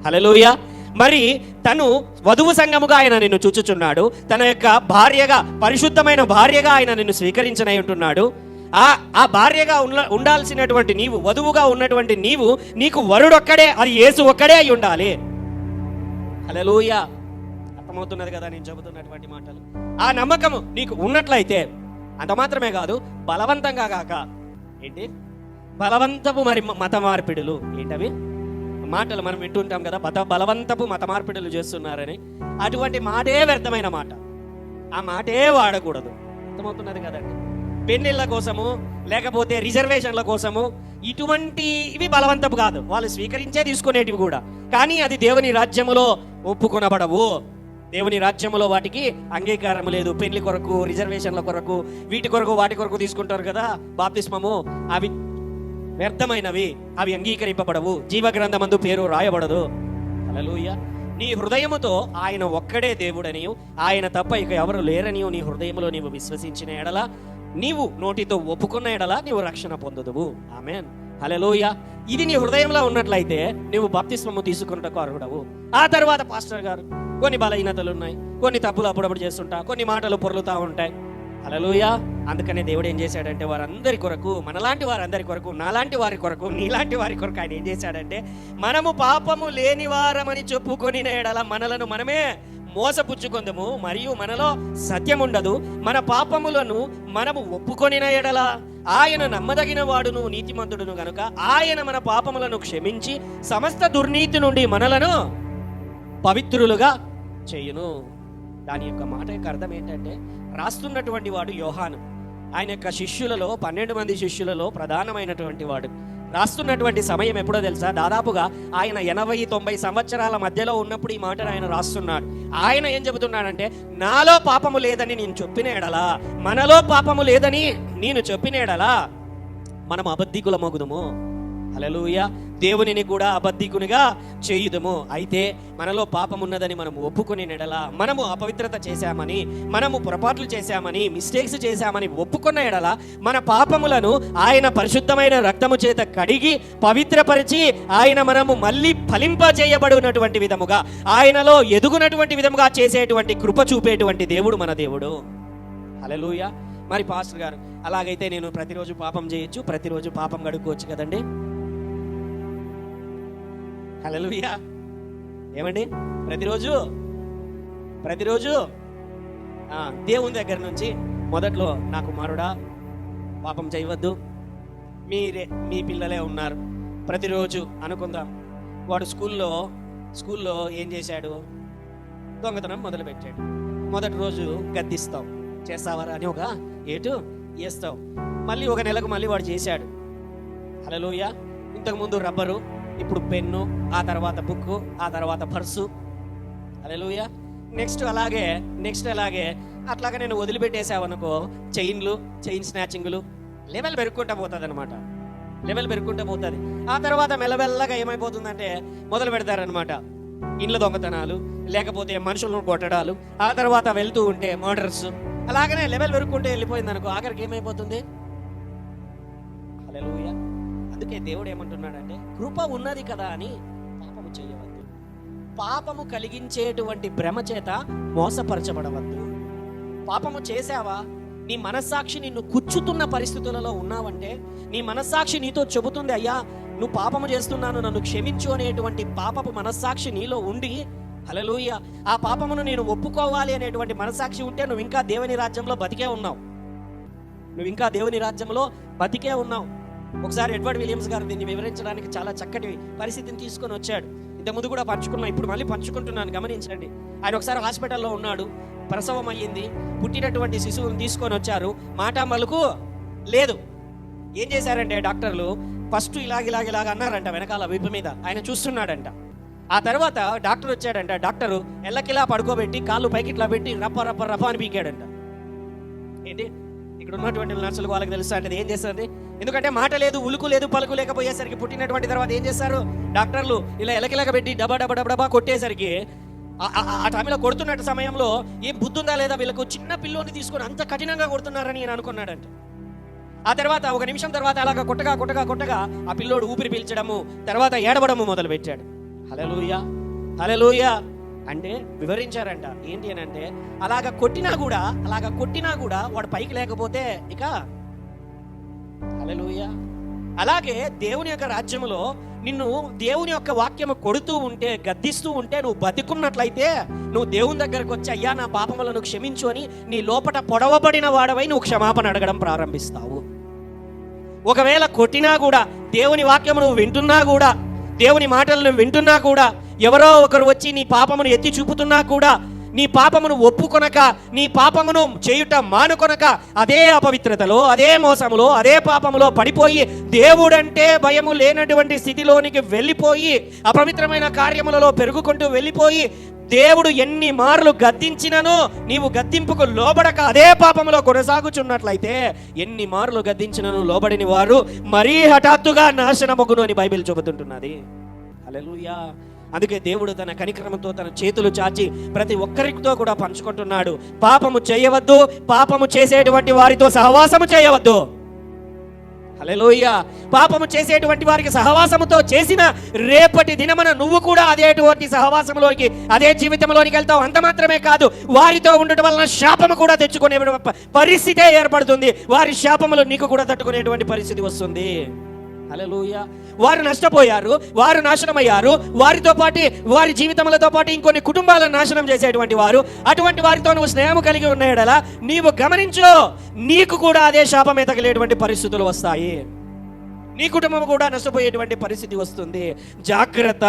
హల్లెలూయా. మరి తను వధువు సంఘముగా ఆయన నిన్ను చూచుచున్నాడు. తన యొక్క భార్యగా, పరిశుద్ధమైన భార్యగా ఆయన నిన్ను స్వీకరించనై ఉంటున్నాడు. ఆ భార్యగా ఉండాల్సినటువంటి నీవు, వధువుగా ఉన్నటువంటి నీవు, నీకు వరుడొక్కడే, అది యేసు ఒక్కడే అయి ఉండాలి. హల్లెలూయా. అర్థమవుతున్నది కదా నేను చెబుతున్నటువంటి మాటలు? ఆ నమ్మకము నీకు ఉన్నట్లయితే, అంత మాత్రమే కాదు, బలవంతంగా కాక, ఏంటి? బలవంతపు మత మార్పిడులు. ఏంటవి మాటలు మనం వింటుంటాం కదా, బలవంతపు మత మార్పిడులు చేస్తున్నారని. అటువంటి మాటే వ్యర్థమైన మాట. ఆ మాటే వాడకూడదు. అర్థమవుతున్నది కదండి? పెళ్లిళ్ళ కోసము, లేకపోతే రిజర్వేషన్ల కోసము, ఇటువంటివి బలవంతపు కాదు, వాళ్ళు స్వీకరించే తీసుకునేటివి కూడా. కానీ అది దేవుని రాజ్యములో ఒప్పుకొనబడవు. దేవుని రాజ్యములో వాటికి అంగీకారం లేదు. పెళ్లి కొరకు, రిజర్వేషన్ల కొరకు, వీటి కొరకు వాటి కొరకు తీసుకుంటారు కదా బాప్తిస్మము, అవి వ్యర్థమైనవి, అవి అంగీకరింపబడవు. జీవగ్రంథమందు పేరు రాయబడదు. హల్లెలూయా. నీ హృదయముతో ఆయన ఒక్కడే దేవుడనియు, ఆయన తప్ప ఇక ఎవరు లేరనియు నీ హృదయములో నీవు విశ్వసించిన ఎడల, నీవు నోటితో ఒప్పుకున్న ఎడల నీవు రక్షణ పొందుదువు. ఆమేన్. హల్లెలూయా. ఇది నీ హృదయంలో ఉన్నట్లయితే నువ్వు బాప్తిస్మము తీసుకున్నటకు అర్హుడవు. ఆ తర్వాత పాస్టర్ గారు, కొన్ని బలహీనతలు ఉన్నాయి, కొన్ని తప్పులు అప్పుడప్పుడు చేస్తుంటా, కొన్ని మాటలు పొర్లుతూ ఉంటాయి. హల్లెలూయా. అందుకనే దేవుడు ఏం చేశాడంటే వారందరి కొరకు, మనలాంటి వారందరి కొరకు, నాలాంటి వారి కొరకు, నీలాంటి వారి కొరకు ఆయన ఏం చేశాడంటే, మనము పాపము లేని వారమని చెప్పుకొని ఎడల మనలను మనమే మోసపుచ్చుకొందుము, మరియు మనలో సత్యం ఉండదు. మన పాపములను మనము ఒప్పుకొనిన ఎడల ఆయన నమ్మదగిన వాడును, నీతిమంతుడును గనుక ఆయన మన పాపములను క్షమించి సమస్త దుర్నీతి నుండి మనలను పవిత్రులుగా చేయును. దాని యొక్క మాట యొక్క అర్థం ఏంటంటే, రాస్తున్నటువంటి వాడు యోహాను. ఆయన యొక్క శిష్యులలో, 12 మంది శిష్యులలో ప్రధానమైనటువంటి వాడు. రాస్తున్నటువంటి సమయం ఎప్పుడో తెలుసా? దాదాపుగా ఆయన 80-90 సంవత్సరాల మధ్యలో ఉన్నప్పుడు ఈ మాటను ఆయన రాస్తున్నాడు. ఆయన ఏం చెబుతున్నాడంటే, నాలో పాపము లేదని నేను చెప్పిన ఎడలా, మనలో పాపము లేదని నేను చెప్పిన ఎడలా మనం అబద్ధికులమగుదుము. హల్లెలూయా. దేవునిని కూడా అబద్ధికునిగా చేయుదుము. అయితే మనలో పాపం ఉన్నదని మనం ఒప్పుకుని ఎడల, మనము అపవిత్రత చేశామని, మనము పొరపాట్లు చేశామని, మిస్టేక్స్ చేశామని ఒప్పుకున్న ఎడల, మన పాపములను ఆయన పరిశుద్ధమైన రక్తము చేత కడిగి పవిత్రపరిచి ఆయన మనము మళ్ళీ ఫలింపజేయబడినటువంటి విధముగా, ఆయనలో ఎదుగునటువంటి విధముగా చేసేటువంటి కృప చూపేటువంటి దేవుడు మన దేవుడు. హల్లెలూయా. మరి పాస్టర్ గారు, అలాగైతే నేను ప్రతిరోజు పాపం చేయొచ్చు, ప్రతిరోజు పాపం గడుక్కోవచ్చు కదండి? హల్లెలూయా. ఏమండి? ప్రతిరోజు దేవుని దగ్గర నుంచి మొదట్లో, నా కుమారుడా పాపం చేయవద్దు, మీ పిల్లలే ఉన్నారు, ప్రతిరోజు అనుకుందాం. వాడు స్కూల్లో ఏం చేశాడు? దొంగతనం మొదలుపెట్టాడు. మొదటి రోజు గద్దిస్తావు, చేస్తావరా అని ఒక ఏటు వేస్తావు. మళ్ళీ ఒక నెలకు మళ్ళీ వాడు చేశాడు. హల్లెలూయా. ఇంతకుముందు రబ్బరు, ఇప్పుడు పెన్ను, ఆ తర్వాత బుక్, ఆ తర్వాత పర్సు. హల్లెలూయా. నెక్స్ట్ అలాగే అట్లాగా నేను వదిలిపెట్టేసావనుకో, చైన్ స్నాచింగ్లు, లెవెల్ పెరుగుకుంటూ పోతుంది అనమాట. ఆ తర్వాత మెల్లమెల్లగా ఏమైపోతుందంటే మొదలు పెడతారనమాట ఇండ్ల దొంగతనాలు, లేకపోతే మనుషులను కొట్టడాలు, ఆ తర్వాత వెళ్తూ ఉంటే మర్డర్స్. అలాగనే లెవెల్ పెరుగుకుంటూ వెళ్ళిపోయింది అనుకో, ఆఖరికి ఏమైపోతుంది? హల్లెలూయా. అందుకే దేవుడు ఏమంటున్నాడంటే, కృప ఉన్నది కదా అని పాపము చేయవద్దు, పాపము కలిగించేటువంటి భ్రమ చేత మోసపరచబడవద్దు. పాపము చేసావా, నీ మనస్సాక్షి నిన్ను కుచ్చుతున్న పరిస్థితులలో ఉన్నావంటే, నీ మనస్సాక్షి నీతో చెబుతుంది, అయ్యా నువ్వు పాపము చేస్తున్నాను, నన్ను క్షమించు అనేటువంటి పాపపు మనస్సాక్షి నీలో ఉండి, హల్లెలూయా, ఆ పాపమును నేను ఒప్పుకోవాలి అనేటువంటి మనస్సాక్షి ఉంటే నువ్వు ఇంకా దేవుని రాజ్యంలో బతికే ఉన్నావు. నువ్వు ఇంకా దేవుని రాజ్యంలో బతికే ఉన్నావు. ఒకసారి ఎడ్వర్డ్ విలియమ్స్ గారు దీన్ని వివరించడానికి చాలా చక్కటి పరిస్థితిని తీసుకొని వచ్చాడు. ఇంతకుముందు కూడా పంచుకున్నా, ఇప్పుడు మళ్ళీ పంచుకుంటున్నాను, గమనించండి. ఆయన ఒకసారి హాస్పిటల్లో ఉన్నాడు, ప్రసవం అయ్యింది, పుట్టినటువంటి శిశువుని తీసుకొని వచ్చారు, మాట మలుకు లేదు. ఏం చేశారంటే డాక్టర్లు ఫస్ట్ ఇలాగ అన్నారంట వెనకాల వీపు మీద. ఆయన చూస్తున్నాడంట. ఆ తర్వాత డాక్టర్ వచ్చాడంట. డాక్టరు ఎల్లకిలా పడుకోబెట్టి కాళ్ళు పైకి ఇట్లా పెట్టి రప్ప అని పీకాడంట. ఏంటి ఇక్కడ ఉన్నటువంటి నర్సులకు వాళ్ళకి తెలుసా అంటే ఏం చేస్తుంది? ఎందుకంటే మాట లేదు, ఉలుకు లేదు, పలుకు లేకపోయేసరికి పుట్టినటువంటి తర్వాత ఏం చేస్తారు డాక్టర్లు? ఇలా ఎలకిలాగా పెట్టి డబా కొట్టేసరికి ఆ టైంలో కొడుతున్నట్టు సమయంలో ఏం బుద్ధుందా లేదా వీళ్ళకు, చిన్న పిల్లోని తీసుకొని అంత కఠినంగా కొడుతున్నారని నేను అనుకున్నాడంట. ఆ తర్వాత ఒక నిమిషం తర్వాత అలాగా కొట్టగా ఆ పిల్లోడు ఊపిరి పీల్చడము, తర్వాత ఏడవడము మొదలు పెట్టాడు. హల్లెలూయా అంటే వివరించారంట. ఏంటి అని అంటే అలాగా కొట్టినా కూడా వాడు పైకి లేకపోతే ఇక హల్లెలూయా. అలాగే దేవుని యొక్క రాజ్యములో నిన్ను దేవుని యొక్క వాక్యము కొడుతూ ఉంటే, గద్దిస్తూ ఉంటే, నువ్వు బతికున్నట్లయితే నువ్వు దేవుని దగ్గరకు వచ్చి అయ్యా నా పాపములను క్షమించు అని నీ లోపట పొడవబడిన వాడవై నువ్వు క్షమాపణ అడగడం ప్రారంభిస్తావు. ఒకవేళ కొట్టినా కూడా, దేవుని వాక్యము నువ్వు వింటున్నా కూడా, దేవుని మాటలను వింటున్నా కూడా, ఎవరో ఒకరు వచ్చి నీ పాపమును ఎత్తి చూపుతున్నా కూడా, నీ పాపమును ఒప్పుకొనక, నీ పాపమును చేయుట మానుకొనక అదే అపవిత్రతలో, అదే మోసములో, అదే పాపములో పడిపోయి దేవుడంటే భయము లేనటువంటి స్థితిలోనికి వెళ్ళిపోయి అపవిత్రమైన కార్యములలో పెరుగుకుంటూ వెళ్ళిపోయి దేవుడు ఎన్ని మార్లు గద్దించినను నీవు గద్దింపుకు లోబడక అదే పాపములో కొనసాగుచున్నట్లయితే, ఎన్ని మార్లు గద్దించినను లోబడిని వారు మరీ హఠాత్తుగా నాశనమగును అని బైబిల్ చెబుతుంటున్నది. హల్లెలూయా. అందుకే దేవుడు తన కనికరముతో తన చేతులు చాచి ప్రతి ఒక్కరితో కూడా పంచుకుంటున్నాడు. పాపము చేయవద్దు, పాపము చేసేటువంటి వారితో సహవాసము చేయవద్దు. హల్లెలూయా. పాపము చేసేటువంటి వారికి సహవాసముతో చేసిన రేపటి దినమున నువ్వు కూడా అదేటువంటి సహవాసంలోకి, అదే జీవితంలోనికి వెళ్తావు. అంత మాత్రమే కాదు, వారితో ఉండటం వలన శాపము కూడా తెచ్చుకునే పరిస్థితే ఏర్పడుతుంది. వారి శాపములు నీకు కూడా తట్టుకునేటువంటి పరిస్థితి వస్తుంది. హల్లెలూయా. వారు నష్టపోయారు, వారు నాశనమయ్యారు, వారితో పాటు వారి జీవితములతో పాటు ఇంకొన్ని కుటుంబాలను నాశనం చేసేటువంటి వారు. అటువంటి వారితో నువ్వు స్నేహం కలిగి ఉన్నాయడలా నీవు గమనించు, నీకు కూడా అదే శాపమే తగిలేటువంటి పరిస్థితులు వస్తాయి. నీ కుటుంబం కూడా నష్టపోయేటువంటి పరిస్థితి వస్తుంది. జాగ్రత్త.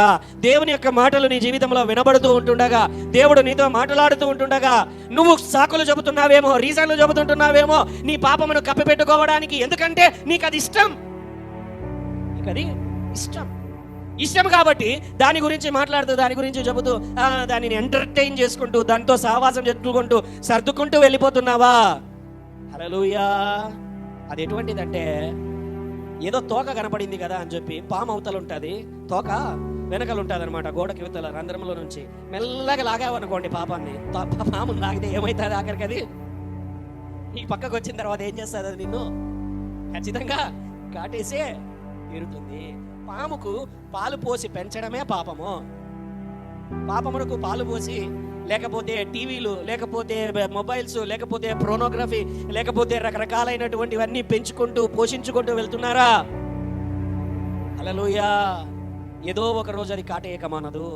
దేవుని యొక్క మాటలు నీ జీవితంలో వినబడుతూ ఉంటుండగా, దేవుడు నీతో మాట్లాడుతూ ఉంటుండగా నువ్వు సాకులు చెబుతున్నావేమో, రీజన్లు చెబుతుంటున్నావేమో నీ పాపమును కప్పిపెట్టుకోవడానికి. ఎందుకంటే నీకు అది ఇష్టం, అది ఇష్టం కాబట్టి దాని గురించి మాట్లాడుతూ, దాని గురించి చెబుతూ, దానిని ఎంటర్టైన్ చేసుకుంటూ, దాంతో సహవాసం చెప్పుకుంటూ సర్దుకుంటూ వెళ్ళిపోతున్నావా? హల్లెలూయా. అది ఎటువంటిదంటే, ఏదో తోక కనపడింది కదా అని చెప్పి పాము అవతలు ఉంటుంది, తోక వెనకలు ఉంటుంది అనమాట, గోడకి యువతల రంధ్రంలో నుంచి మెల్లగా లాగావనుకోండి పాపాన్ని, పాము లాగితే ఏమవుతుంది ఆఖరికి? అది ఈ పక్కకు వచ్చిన తర్వాత ఏం చేస్తుంది? అది నిన్ను ఖచ్చితంగా కాటేసే తీరుతుంది. పాముకు పాలు పోసి పెంచడమే పాపము. పాపమునకు పాలు పోసి, లేకపోతే టీవీలు, లేకపోతే మొబైల్స్, లేకపోతే ప్రోనోగ్రఫీ, లేకపోతే రకరకాలైనటువంటివన్నీ పెంచుకుంటూ పోషించుకుంటూ వెళ్తున్నారా? హల్లెలూయా. ఏదో ఒక రోజు అది కాటేయక మానదు.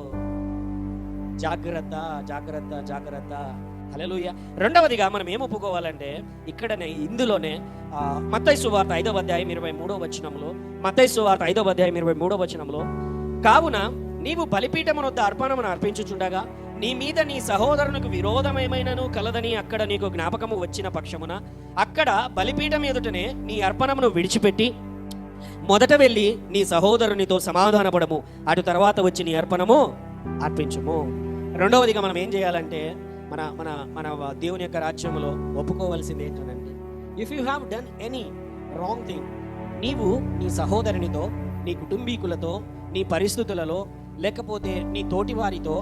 జాగ్రత్త, జాగ్రత్త, జాగ్రత్త. హల్లెలూయా. రెండవదిగా మనం ఏం ఒప్పుకోవాలంటే, ఇక్కడనే ఇందులోనే మత్తయి సువార్త 5వ అధ్యాయం 23వ వచనంలో, మత్తయి సువార్త 5వ అధ్యాయం 23వ వచనంలో, కావున నీవు బలిపీఠమున వద్ద అర్పణమును అర్పించుచుండగా నీ మీద నీ సహోదరునికి విరోధమేమైనను కలదని అక్కడ నీకు జ్ఞాపకము వచ్చిన పక్షమున అక్కడ బలిపీఠం ఎదుటనే నీ అర్పణమును విడిచిపెట్టి మొదట వెళ్ళి నీ సహోదరునితో సమాధానపడము, అటు తర్వాత వచ్చి నీ అర్పణము అర్పించుము. రెండవదిగా మనం ఏం చేయాలంటే, మన మన మన దేవుని యొక్క రాజ్యంలో ఒప్పుకోవలసింది ఏంటంటే, if you have done any wrong thing, నీవు నీ సహోదరునితో, నీ కుటుంబీకులతో, నీ పరిస్థితులలో, లేకపోతే నీ తోటి వారితో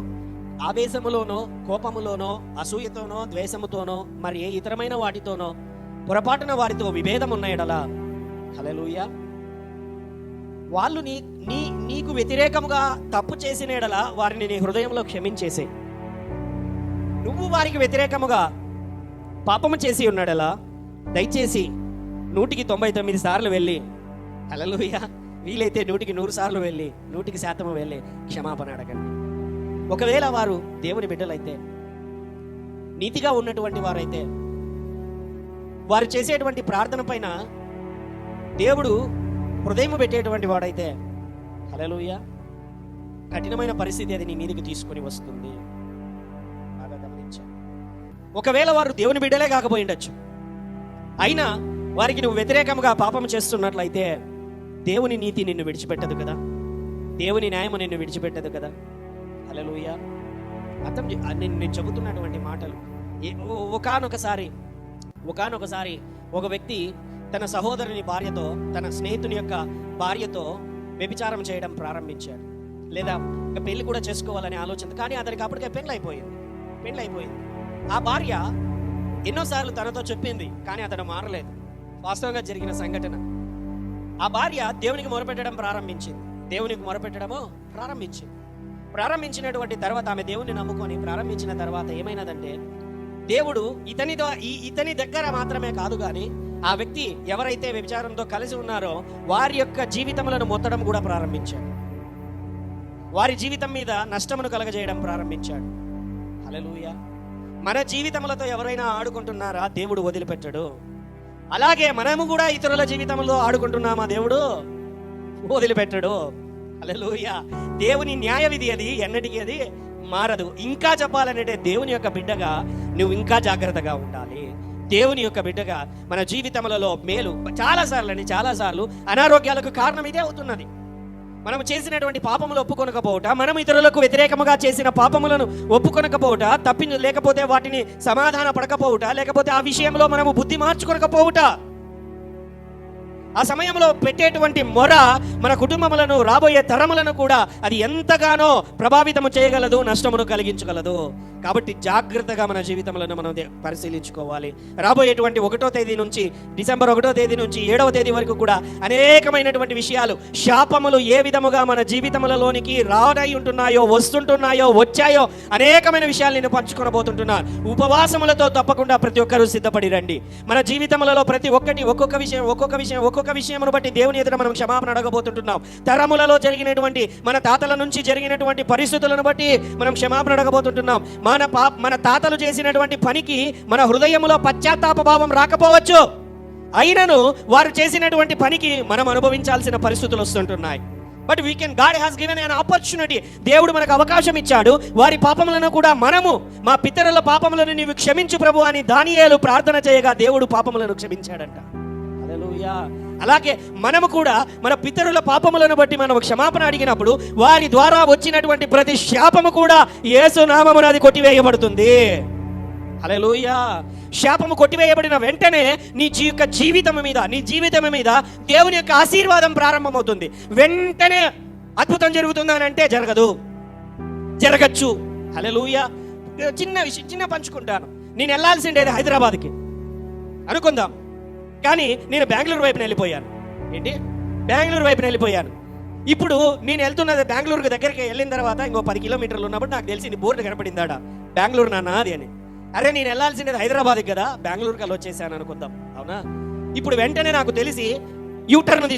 ఆవేశములోనో, కోపములోనో, అసూయతోనో, ద్వేషముతోనో, మరి ఏ ఇతరమైన వాటితోనో పొరపాటున వారితో విభేదం ఉన్నాయడలా, హల్లెలూయా, వాళ్ళు నీకు వ్యతిరేకముగా తప్పు చేసిన ఎడల వారిని నీ హృదయంలో క్షమించేసే. నువ్వు వారికి వ్యతిరేకముగా పాపము చేసి ఉన్నాడలా దయచేసి 199 సార్లు వెళ్ళి, హల్లెలూయా, వీలైతే 100 సార్లు వెళ్ళి, 100% వెళ్ళి క్షమాపణ అడగండి. ఒకవేళ వారు దేవుని బిడ్డలైతే, నీతిగా ఉన్నటువంటి వారైతే, వారు చేసేటువంటి ప్రార్థన పైన దేవుడు హృదయం పెట్టేటువంటి వాడైతే హల్లెలూయా కఠినమైన పరిస్థితి అది నీ మీదకి తీసుకొని వస్తుంది. బాగా గమనించాను. ఒకవేళ వారు దేవుని బిడ్డలే కాకపోయి ఉండొచ్చు, అయినా వారికి నువ్వు వ్యతిరేకంగా పాపం చేస్తున్నట్లయితే దేవుని నీతి నిన్ను విడిచిపెట్టదు కదా, దేవుని న్యాయము నిన్ను విడిచిపెట్టదు కదా. హల్లెలూయా. అర్థం నేను చెబుతున్నటువంటి మాటలు. ఒకానొకసారి ఒక వ్యక్తి తన సహోదరుని భార్యతో, తన స్నేహితుని యొక్క భార్యతో వ్యభిచారం చేయడం ప్రారంభించాడు. లేదా ఇంకా పెళ్లి కూడా చేసుకోవాలనే ఆలోచన, కానీ అతనికి అప్పటికే పెళ్ళి అయిపోయింది. ఆ భార్య ఎన్నోసార్లు తనతో చెప్పింది, కానీ అతను మారలేదు. వాస్తవంగా జరిగిన సంఘటన. ఆ భార్య దేవునికి మొరపెట్టడం ప్రారంభించినటువంటి తర్వాత, ఆమె దేవుని నమ్ముకొని ప్రారంభించిన తర్వాత ఏమైనదంటే, దేవుడు ఇతని దగ్గర మాత్రమే కాదు కానీ ఆ వ్యక్తి ఎవరైతే వ్యభిచారంతో కలిసి ఉన్నారో వారి యొక్క జీవితములను మొత్తడం కూడా ప్రారంభించాడు. వారి జీవితం మీద నష్టమును కలగజేయడం ప్రారంభించాడు. హల్లెలూయా. మన జీవితములతో ఎవరైనా ఆడుకుంటున్నారా? దేవుడు వదిలిపెట్టడు. అలాగే మనము కూడా ఇతరుల జీవితంలో ఆడుకుంటున్నామా? దేవుడు వదిలిపెట్టడు. హల్లెలూయా. దేవుని న్యాయ విధి అది ఎన్నటికీ అది మారదు. ఇంకా చెప్పాలంటే దేవుని యొక్క బిడ్డగా నువ్వు ఇంకా జాగ్రత్తగా ఉండాలి. దేవుని యొక్క బిడ్డగా మన జీవితములలో మేలు చాలాసార్లు అనారోగ్యాలకు కారణం ఇదే అవుతున్నది. మనం చేసినటువంటి పాపములు ఒప్పుకొనకపోవట, మనం ఇతరులకు వ్యతిరేకముగా చేసిన పాపములను ఒప్పుకొనకపోవట, లేకపోతే వాటిని సమాధాన పడకపోవట, లేకపోతే ఆ విషయంలో మనము బుద్ధి మార్చుకొనకపోవట, ఆ సమయంలో పెట్టేటువంటి మొర మన కుటుంబములను, రాబోయే తరములను కూడా అది ఎంతగానో ప్రభావితము చేయగలదు, నష్టమును కలిగించగలదు. కాబట్టి జాగ్రత్తగా మన జీవితములను మనం పరిశీలించుకోవాలి. రాబోయేటువంటి 1వ తేదీ నుంచి డిసెంబర్ 1వ తేదీ నుంచి 7వ తేదీ వరకు కూడా అనేకమైనటువంటి విషయాలు, శాపములు ఏ విధముగా మన జీవితములలోనికి రానై ఉంటున్నాయో, వచ్చాయో అనేకమైన విషయాలు నేను పంచుకొనబోతుంటున్నాను. ఉపవాసములతో తప్పకుండా ప్రతి ఒక్కరూ సిద్ధపడి రండి. మన జీవితములలో ప్రతి ఒక్కొక్క విషయమును బట్టి దేవుని ఎదుట మనం క్షమాపణ అడగబోతుంటున్నాం. తరములలో జరిగినటువంటి, మన తాతల నుంచి జరిగినటువంటి పరిస్థితులను బట్టి మనం క్షమాపణ అడగబోతుంటున్నాం. మన తాతలు చేసినటువంటి పనికి మన హృదయంలో పశ్చాత్తాప భావం రాకపోవచ్చు, అయినను వారు చేసినటువంటి పనికి మనం అనుభవించాల్సిన పరిస్థితులు వస్తుంటున్నాయి. But God has given an opportunity. దేవుడు మనకు అవకాశం ఇచ్చాడు. వారి పాపములను కూడా మా పితరుల పాపములను నీవు క్షమించు ప్రభు అని దానియేలు ప్రార్థన చేయగా దేవుడు పాపములను క్షమించాడంట. హల్లెలూయా. అలాగే మనము కూడా మన పితరుల పాపములను బట్టి మనం క్షమాపణ అడిగినప్పుడు వారి ద్వారా వచ్చినటువంటి ప్రతి శాపము కూడా యేసు నామమున అది కొట్టివేయబడుతుంది. హల్లెలూయా. శాపము కొట్టివేయబడిన వెంటనే నీ జీవితం మీద దేవుని యొక్క ఆశీర్వాదం ప్రారంభమవుతుంది. వెంటనే అద్భుతం జరుగుతుందనంటే జరగచ్చు. హల్లెలూయా. చిన్న పంచుకుంటాను. నేను వెళ్ళాల్సిండేది హైదరాబాద్కి అనుకుందాం, కానీ నేను బెంగళూరు వైపున వెళ్ళిపోయాను. ఇప్పుడు నేను వెళ్తున్నది బెంగళూరుకి దగ్గరికి వెళ్ళిన తర్వాత ఇంకో 10 కిలోమీటర్లు ఉన్నప్పుడు నాకు తెలిసింది, బోర్డు కనపడిందాడా బెంగళూరు నాన్న అది అని. అరే నేను వెళ్ళాల్సింది హైదరాబాద్కి కదా, బెంగళూరుకి వెళ్ళి వచ్చేసాను అనుకుందాం, అవునా? ఇప్పుడు వెంటనే నాకు తెలిసి యూటర్న్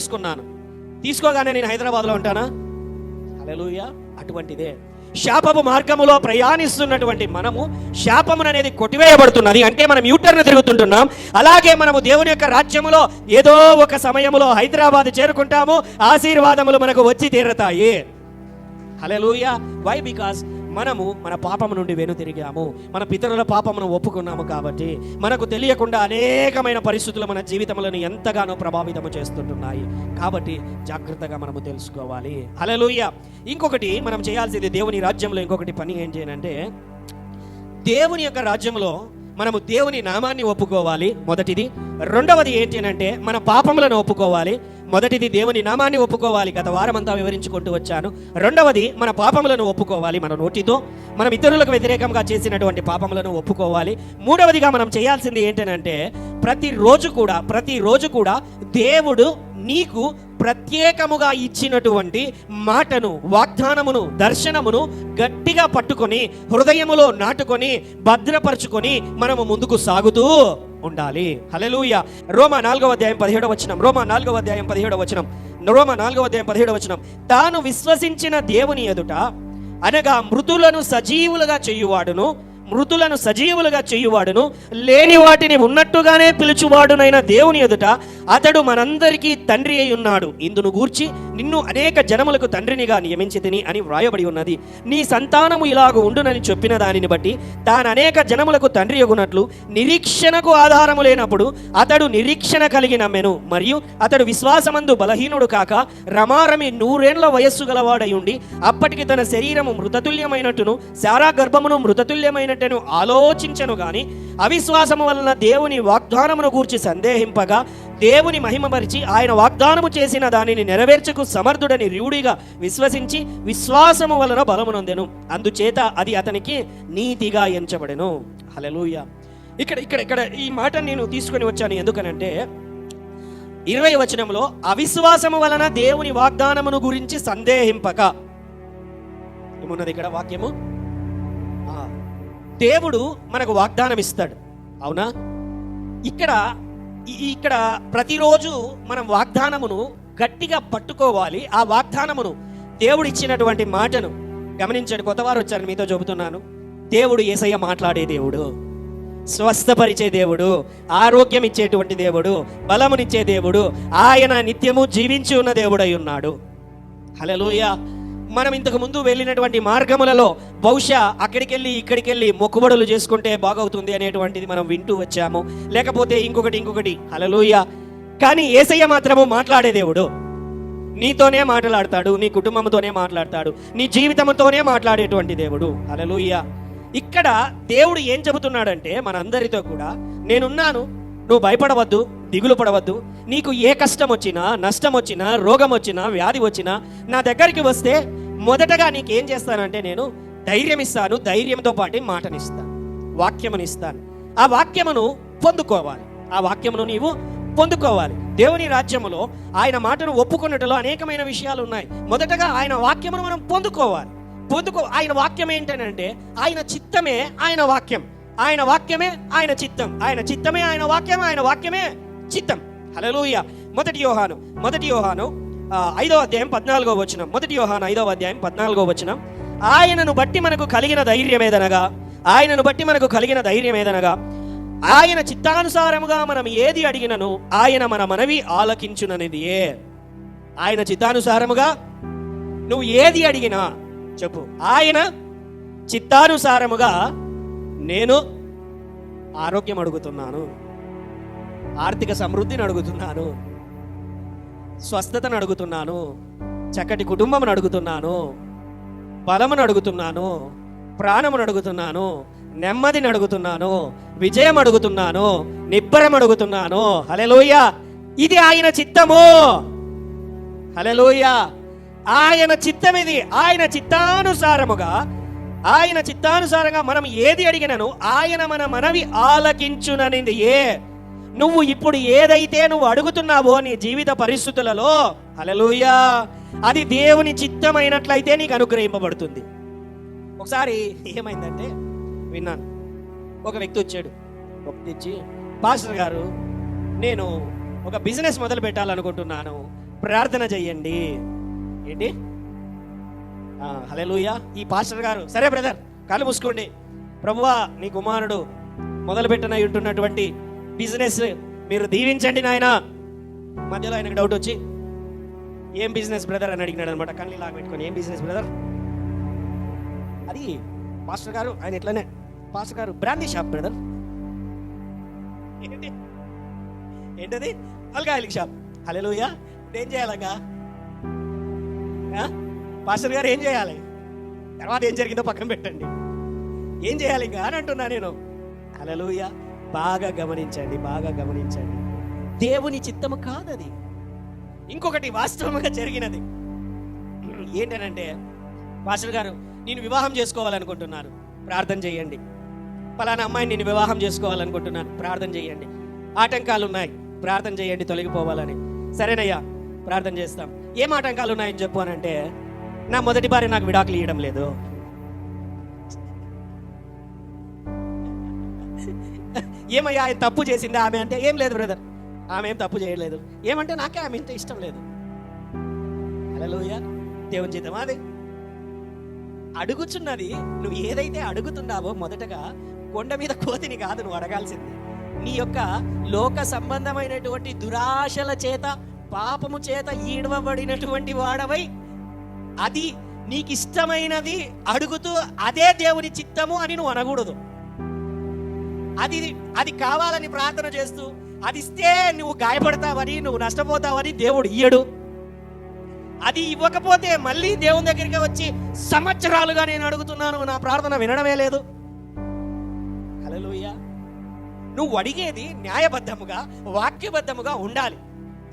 తీసుకోగానే నేను హైదరాబాద్లో ఉంటానా? హల్లెలూయా. అటువంటిదే శాపపు మార్గములో ప్రయాణిస్తున్నటువంటి మనము, శాపమును అనేది కొట్టివేయబడుతున్నది అంటే మనం యూటర్న్ తిరుగుతుంటున్నాం. అలాగే మనము దేవుని యొక్క రాజ్యములో ఏదో ఒక సమయములో హైదరాబాద్ చేరుకుంటాము. ఆశీర్వాదములు మనకు వచ్చి తీరతాయి. హల్లెలూయా. వై? బికాస్ మనము మన పాపము నుండి వెనుతిరిగాము, మన పితరుల పాపమును ఒప్పుకున్నాము. కాబట్టి మనకు తెలియకుండా అనేకమైన పరిస్థితులు మన జీవితంలో ఎంతగానో ప్రభావితము చేస్తుంటున్నాయి. కాబట్టి జాగ్రత్తగా మనము తెలుసుకోవాలి. హల్లెలూయా. ఇంకొకటి మనం చేయాల్సింది దేవుని రాజ్యంలో ఇంకొకటి పని ఏంటి అంటే, దేవుని యొక్క రాజ్యంలో మనము దేవుని నామాన్ని ఒప్పుకోవాలి, మొదటిది. రెండవది ఏంటి అంటే మన పాపములను ఒప్పుకోవాలి. మొదటిది దేవుని నామాన్ని ఒప్పుకోవాలి, గత వారమంతా వివరించుకుంటూ వచ్చాను. రెండవది మన పాపములను ఒప్పుకోవాలి, మన నోటితో మనం ఇతరులకు వ్యతిరేకంగా చేసినటువంటి పాపములను ఒప్పుకోవాలి. మూడవదిగా మనం చేయాల్సింది ఏంటంటే ప్రతిరోజు కూడా దేవుడు నీకు ప్రత్యేకముగా ఇచ్చినటువంటి మాటను, వాగ్దానమును, దర్శనమును గట్టిగా పట్టుకొని హృదయములో నాటుకొని భద్రపరచుకొని మనము ముందుకు సాగుతూ ఉండాలి. హల్లెలూయా. రోమా 4వ అధ్యాయం 17వ వచనం. తాను విశ్వసించిన దేవుని ఎదుట అనగా మృతులను సజీవులుగా చేయువాడును మృతులను సజీవులుగా చేయువాడును, లేని వాటిని ఉన్నట్టుగానే పిలుచువాడునైన దేవుని ఎదుట అతడు మనందరికీ తండ్రి అయి ఉన్నాడు. ఇందును గూర్చి నిన్ను అనేక జనములకు తండ్రినిగా నియమించితిని అని వ్రాయబడి ఉన్నది. నీ సంతానము ఇలాగ ఉండునని చెప్పిన దానిని బట్టి తాను అనేక జనములకు తండ్రి అగునట్లు నిరీక్షణకు ఆధారము లేనప్పుడు అతడు నిరీక్షణ కలిగి నమ్మెను. మరియు అతడు విశ్వాసమందు బలహీనుడు కాక రమారమి 100 ఏళ్ల వయస్సు గలవాడై ఉండి అప్పటికి తన శరీరము మృతతుల్యమైనట్టును శారా గర్భమును మృతతుల్యమైనట్టును ఆలోచించను గాని అవిశ్వాసము వలన దేవుని వాగ్దానమును గూర్చి సందేహింపగా దేవుని మహిమపరిచి ఆయన వాగ్దానము చేసిన దానిని నెరవేర్చకు సమర్థుడని రూఢిగా విశ్వసించి విశ్వాసము వలన బలమునొందెను. అందుచేత అది అతనికి నీతిగా ఎంచబడెను. హల్లెలూయా. ఇక్కడ ఈ మాట నేను తీసుకొని వచ్చాను. ఎందుకనంటే 20వ వచనంలో అవిశ్వాసము వలన దేవుని వాగ్దానమును గురించి సందేహింపక ఏమున్నది ఇక్కడ వాక్యము. దేవుడు మనకు వాగ్దానం ఇస్తాడు, అవునా? ఇక్కడ ప్రతిరోజు మనం వాగ్దానమును గట్టిగా పట్టుకోవాలి. ఆ వాగ్దానమును దేవుడు ఇచ్చినటువంటి మాటను గమనించండి. కొత్తవారు వచ్చారు, మీతో చెబుతున్నాను. దేవుడు యేసయ్య మాట్లాడే దేవుడు, స్వస్థపరిచే దేవుడు, ఆరోగ్యం ఇచ్చేటువంటి దేవుడు, బలమునిచ్చే దేవుడు. ఆయన నిత్యము జీవించి ఉన్న దేవుడై ఉన్నాడు. హల్లెలూయా. మనం ఇంతకు ముందు వెళ్ళినటువంటి మార్గములలో బహుశా అక్కడికెళ్ళి ఇక్కడికెళ్ళి మొక్కుబడులు చేసుకుంటే బాగవుతుంది అనేటువంటిది మనం వింటూ వచ్చాము, లేకపోతే ఇంకొకటి. హల్లెలూయా. కానీ యేసయ్య మాత్రము మాట్లాడే దేవుడు. నీతోనే మాట్లాడతాడు, నీ కుటుంబంతోనే మాట్లాడతాడు, నీ జీవితంతోనే మాట్లాడేటువంటి దేవుడు. హల్లెలూయా. ఇక్కడ దేవుడు ఏం చెబుతున్నాడంటే మనందరితో కూడా, నేనున్నాను, నువ్వు భయపడవద్దు, దిగులు పడవద్దు. నీకు ఏ కష్టం వచ్చినా, నష్టం వచ్చినా, రోగం వచ్చినా, వ్యాధి వచ్చినా నా దగ్గరికి వస్తే మొదటగా నీకేం చేస్తానంటే నేను ధైర్యం ఇస్తాను. ధైర్యంతో పాటు మాటనిస్తాను, వాక్యమునిస్తాను. ఆ వాక్యమును పొందుకోవాలి. ఆ వాక్యమును నీవు పొందుకోవాలి. దేవుని రాజ్యములో ఆయన మాటను ఒప్పుకున్నట్టులో అనేకమైన విషయాలు ఉన్నాయి. మొదటగా ఆయన వాక్యమును మనం పొందుకోవాలి. ఆయన వాక్యం ఏంటంటే ఆయన చిత్తమే ఆయన వాక్యం, ఆయన వాక్యమే ఆయన చిత్తం, ఆయన చిత్తమే ఆయన వాక్యం, ఆయన వాక్యమే చిత్తం. హల్లెలూయా. మొదటి యోహాను 5వ అధ్యాయం 14వ వచనం. మొదటి యోహాను 5వ అధ్యాయం 14వ వచనం. ఆయనను బట్టి మనకు కలిగిన ధైర్యం ఏదనగా ఆయన చిత్తానుసారముగా మనం ఏది అడిగినను ఆయన మన మనవి ఆలకించుననిదియే. ఆయన చిత్తానుసారముగా నువ్వు ఏది అడిగినా చెప్పు, ఆయన చిత్తానుసారముగా నేను ఆరోగ్యం అడుగుతున్నాను, ఆర్థిక సమృద్ధిని అడుగుతున్నాను, స్వస్థతను అడుగుతున్నాను, చక్కటి కుటుంబమును అడుగుతున్నాను, బలమును అడుగుతున్నాను, ప్రాణమును అడుగుతున్నాను, నెమ్మదిని అడుగుతున్నాను, విజయం అడుగుతున్నాను, నిబ్బరం అడుగుతున్నాను. హల్లెలూయా. ఇది ఆయన చిత్తము. హల్లెలూయా. ఆయన చిత్తం ఇది. ఆయన చిత్తానుసారంగా మనం ఏది అడిగినను ఆయన మన మనవి ఆలకించుననిది. నువ్వు ఇప్పుడు ఏదైతే నువ్వు అడుగుతున్నావో నీ జీవిత పరిస్థితులలో, హల్లెలూయా, అది దేవుని చిత్తమైనట్లయితే నీకు అనుగ్రహింపబడుతుంది. ఒకసారి ఏమైందంటే విన్నాను, ఒక వ్యక్తి వచ్చాడు. వచ్చి, పాస్టర్ గారు, నేను ఒక బిజినెస్ మొదలు పెట్టాలనుకుంటున్నాను, ప్రార్థన చెయ్యండి. ఏంటి? హల్లెలూయా. ఈ పాస్టర్ గారు, సరే బ్రదర్, కళ్ళు మూసుకోండి, ప్రభువా నీ కుమారుడు మొదలు పెట్టనై ఉంటున్నటువంటి బిజినెస్ మీరు దీవించండి నాయన. మధ్యలో ఆయనకు డౌట్ వచ్చి, ఏం బిజినెస్ బ్రదర్ అని అడిగినాడు అనమాట. కళ్ళు ఇలా పెట్టుకొని, ఏం బిజినెస్ బ్రదర్? అది పాస్టర్ గారు, ఆయన ఎట్లనే, పాస్టర్ గారు బ్రాందీ షాప్ బ్రదర్. ఏంటది? Alcoholic shop. హల్లెలూయా. ఏం చేయాలంగా పాస్టర్ గారు? ఏం చేయాలి? తర్వాత ఏం జరిగిందో పక్కన పెట్టండి. ఏం చేయాలి ఇంకా అని అంటున్నా నేను. హల్లెలూయా. బాగా గమనించండి. దేవుని చిత్తము కాదది. ఇంకొకటి వాస్తవంగా జరిగినది ఏంటనంటే, పాస్టర్ గారు నేను వివాహం చేసుకోవాలనుకుంటున్నాను, ప్రార్థన చేయండి. పలానా అమ్మాయిని నేను వివాహం చేసుకోవాలనుకుంటున్నాను, ప్రార్థన చేయండి. ఆటంకాలు ఉన్నాయి, ప్రార్థన చేయండి తొలగిపోవాలని. సరేనయ్యా, ప్రార్థన చేస్తాం. ఏం ఆటంకాలు ఉన్నాయని చెప్పు అని అంటే, నా మొదటి భార్య నాకు విడాకులు ఇవ్వడం లేదు. ఏమయ్యా ఆయన తప్పు చేసిందా ఆమె అంటే, ఏం లేదు బ్రదర్, ఆమె ఏం తప్పు చేయలేదు. ఏమంటే నాకే ఆమె ఇంత ఇష్టం లేదు. హల్లెలూయా. దేవుని చిత్తమా అది? అడుగుచున్నది నువ్వు ఏదైతే అడుగుతున్నావో మొదటగా కొండ మీద కోతిని కాదు నువ్వు అడగాల్సింది. నీ యొక్క లోక సంబంధమైనటువంటి దురాశల చేత, పాపము చేత ఈడవబడినటువంటి వాడవై అది నీకు ఇష్టమైనది అడుగుతూ అదే దేవుని చిత్తము అని నువ్వు అనకూడదు. అది కావాలని ప్రార్థన చేస్తూ అది ఇస్తే నువ్వు గాయపడతావని, నువ్వు నష్టపోతావని దేవుడు ఇయ్యడు. అది ఇవ్వకపోతే మళ్ళీ దేవుని దగ్గరికి వచ్చి సంవత్సరాలుగా నేను అడుగుతున్నాను, నా ప్రార్థన వినడమే లేదు. హల్లెలూయా. నువ్వు అడిగేది న్యాయబద్ధముగా, వాక్యబద్ధముగా ఉండాలి.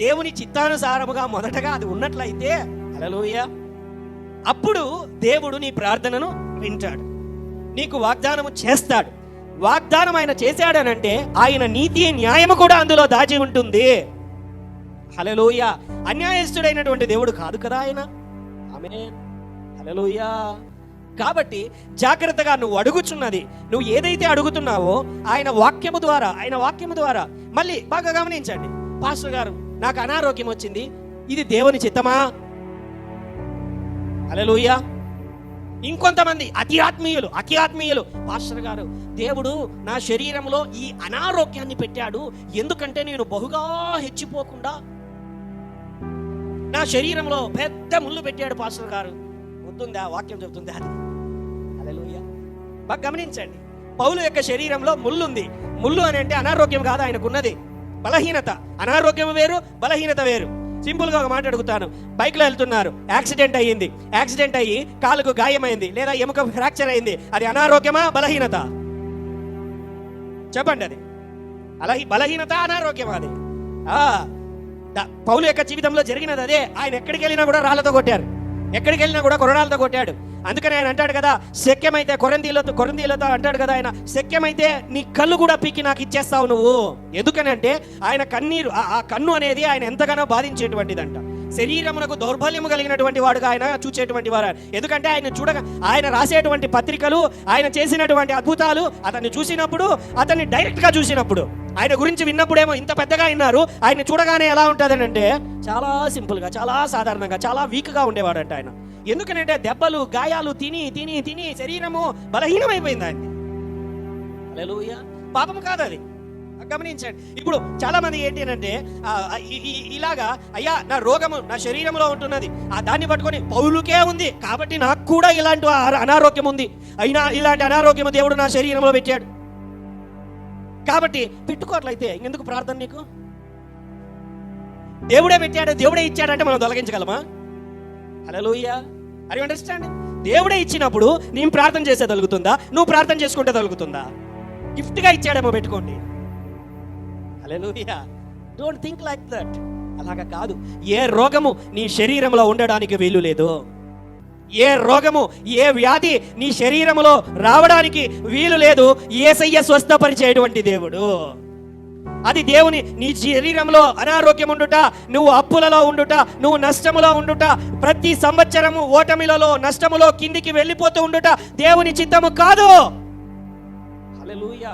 దేవుని చిత్తానుసారముగా మొదటగా అది ఉన్నట్లయితే హల్లెలూయా, అప్పుడు దేవుడు నీ ప్రార్థనను వింటాడు, నీకు వాగ్దానము చేస్తాడు. వాగ్దానం ఆయన చేశాడనంటే ఆయన నీతి న్యాయము కూడా అందులో దాచి ఉంటుంది. హల్లెలూయా. అన్యాయస్తుడైనటువంటి దేవుడు కాదు కదా ఆయన. ఆమేన్. హల్లెలూయా. కాబట్టి జాగ్రత్తగా నువ్వు అడుగుచున్నది, నువ్వు ఏదైతే అడుగుతున్నావో ఆయన వాక్యము ద్వారా మళ్ళీ బాగా గమనించండి. పాస్టర్ గారు నాకు అనారోగ్యం వచ్చింది, ఇది దేవుని చిత్తమా? హల్లెలూయా. ఇంకొంతమంది అతి ఆత్మీయులు పాస్టర్ గారు దేవుడు నా శరీరంలో ఈ అనారోగ్యాన్ని పెట్టాడు, ఎందుకంటే నేను బహుగా హెచ్చిపోకుండా నా శరీరంలో పెద్ద ముళ్ళు పెట్టాడు పాస్టర్ గారు. వద్దుందా? వాక్యం చెబుతుందా అది? హల్లెలూయా. బాగా గమనించండి. పౌలు యొక్క శరీరంలో ముళ్ళు ఉంది. ముళ్ళు అని అంటే అనారోగ్యం కాదు, ఆయనకున్నది బలహీనత. అనారోగ్యం వేరు, బలహీనత వేరు. సింపుల్ గా ఒక మాట అడుగుతాను. బైక్ లో వెళ్తున్నారు, యాక్సిడెంట్ అయ్యి కాలుకు గాయమైంది లేదా ఎముక ఫ్రాక్చర్ అయింది, అది అనారోగ్యమా బలహీనత? చెప్పండి. అది బలహీనత అనారోగ్యమా? అది పౌలు యొక్క జీవితంలో జరిగినది అదే. ఆయన ఎక్కడికి వెళ్ళినా కూడా రాళ్లతో కొట్టారు, ఎక్కడికి వెళ్ళినా కూడా కొరడాలతో కొట్టాడు. అందుకని ఆయన అంటాడు కదా, శక్యమైతే కొరందీలతో అంటాడు కదా ఆయన, శక్యమైతే నీ కళ్ళు కూడా పీకి నాకు ఇచ్చేస్తావు నువ్వు. ఎందుకనంటే ఆయన కన్నీరు, ఆ కన్ను అనేది ఆయన ఎంతగానో బాధించేటువంటిదంట. శరీరమునకు దౌర్బల్యము కలిగినటువంటి వాడుగా ఆయన చూచేటువంటి వారు. ఎందుకంటే ఆయన రాసేటువంటి పత్రికలు, ఆయన చేసినటువంటి అద్భుతాలు అతన్ని చూసినప్పుడు, అతన్ని డైరెక్ట్ గా చూసినప్పుడు, ఆయన గురించి విన్నప్పుడేమో ఇంత పెద్దగా విన్నారు, ఆయన చూడగానే ఎలా ఉంటుందని అంటే చాలా సింపుల్ గా, చాలా సాధారణంగా, చాలా వీక్ గా ఉండేవాడంట ఆయన. ఎందుకనంటే దెబ్బలు గాయాలు తిని తిని తిని శరీరము బలహీనమైపోయింది ఆయన్ని. హల్లెలూయా. పాపం కాదు అది, గమనించండి. ఇప్పుడు చాలా మంది ఏంటి అంటే ఇలాగా, అయ్యా నా రోగము నా శరీరంలో ఉంటున్నది, దాన్ని పట్టుకొని పౌలుకే ఉంది కాబట్టి నాకు కూడా ఇలాంటి అనారోగ్యం ఉంది, అయినా ఇలాంటి అనారోగ్యము దేవుడు నా శరీరంలో పెట్టాడు కాబట్టి పెట్టుకోవట్లయితే ఇంకెందుకు ప్రార్థన? నీకు దేవుడే పెట్టాడు, దేవుడే ఇచ్చాడంటే మనం తొలగించగలమా? హల్లెలూయా. Are you understand? దేవుడే ఇచ్చినప్పుడు నేను ప్రార్థన చేసే తొలుగుతుందా? నువ్వు ప్రార్థన చేసుకుంటే తొలుగుతుందా? గిఫ్ట్ గా ఇచ్చాడేమో పెట్టుకోండి. Hallelujah. Don't think like that. అలాగా కాదు. ఏ రోగము నీ శరీరంలో ఉండడానికి వీలు లేదు, ఏ రోగము ఏ వ్యాధి నీ శరీరములో రావడానికి వీలు లేదు. యేసయ్య స్వస్థపరిచేటువంటి దేవుడు. అది దేవుని నీ శరీరంలో అనారోగ్యం ఉండుట, నువ్వు అప్పులలో ఉండుట, నువ్వు నష్టములో ఉండుట, ప్రతి సంవత్సరము ఓటమిలలో నష్టములో కిందికి వెళ్ళిపోతూ ఉండుట దేవుని చిత్తము కాదు. హల్లెలూయా.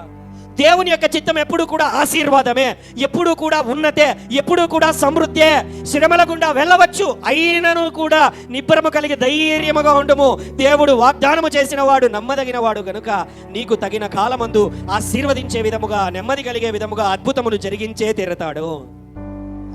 దేవుని యొక్క చిత్తం ఎప్పుడు కూడా ఆశీర్వాదమే, ఎప్పుడు కూడా ఉన్నతే, ఎప్పుడు కూడా సమృద్ధే. శ్రమల గుండా వెళ్ళవచ్చు, అయినను కూడా నిబ్బరము కలిగి ధైర్యముగా ఉండుము. దేవుడు వాగ్దానము చేసిన వాడు నమ్మదగిన వాడు గనుక నీకు తగిన కాలమందు ఆశీర్వదించే విధముగా, నెమ్మది కలిగే విధముగా అద్భుతములు జరిగించే తీరతాడు.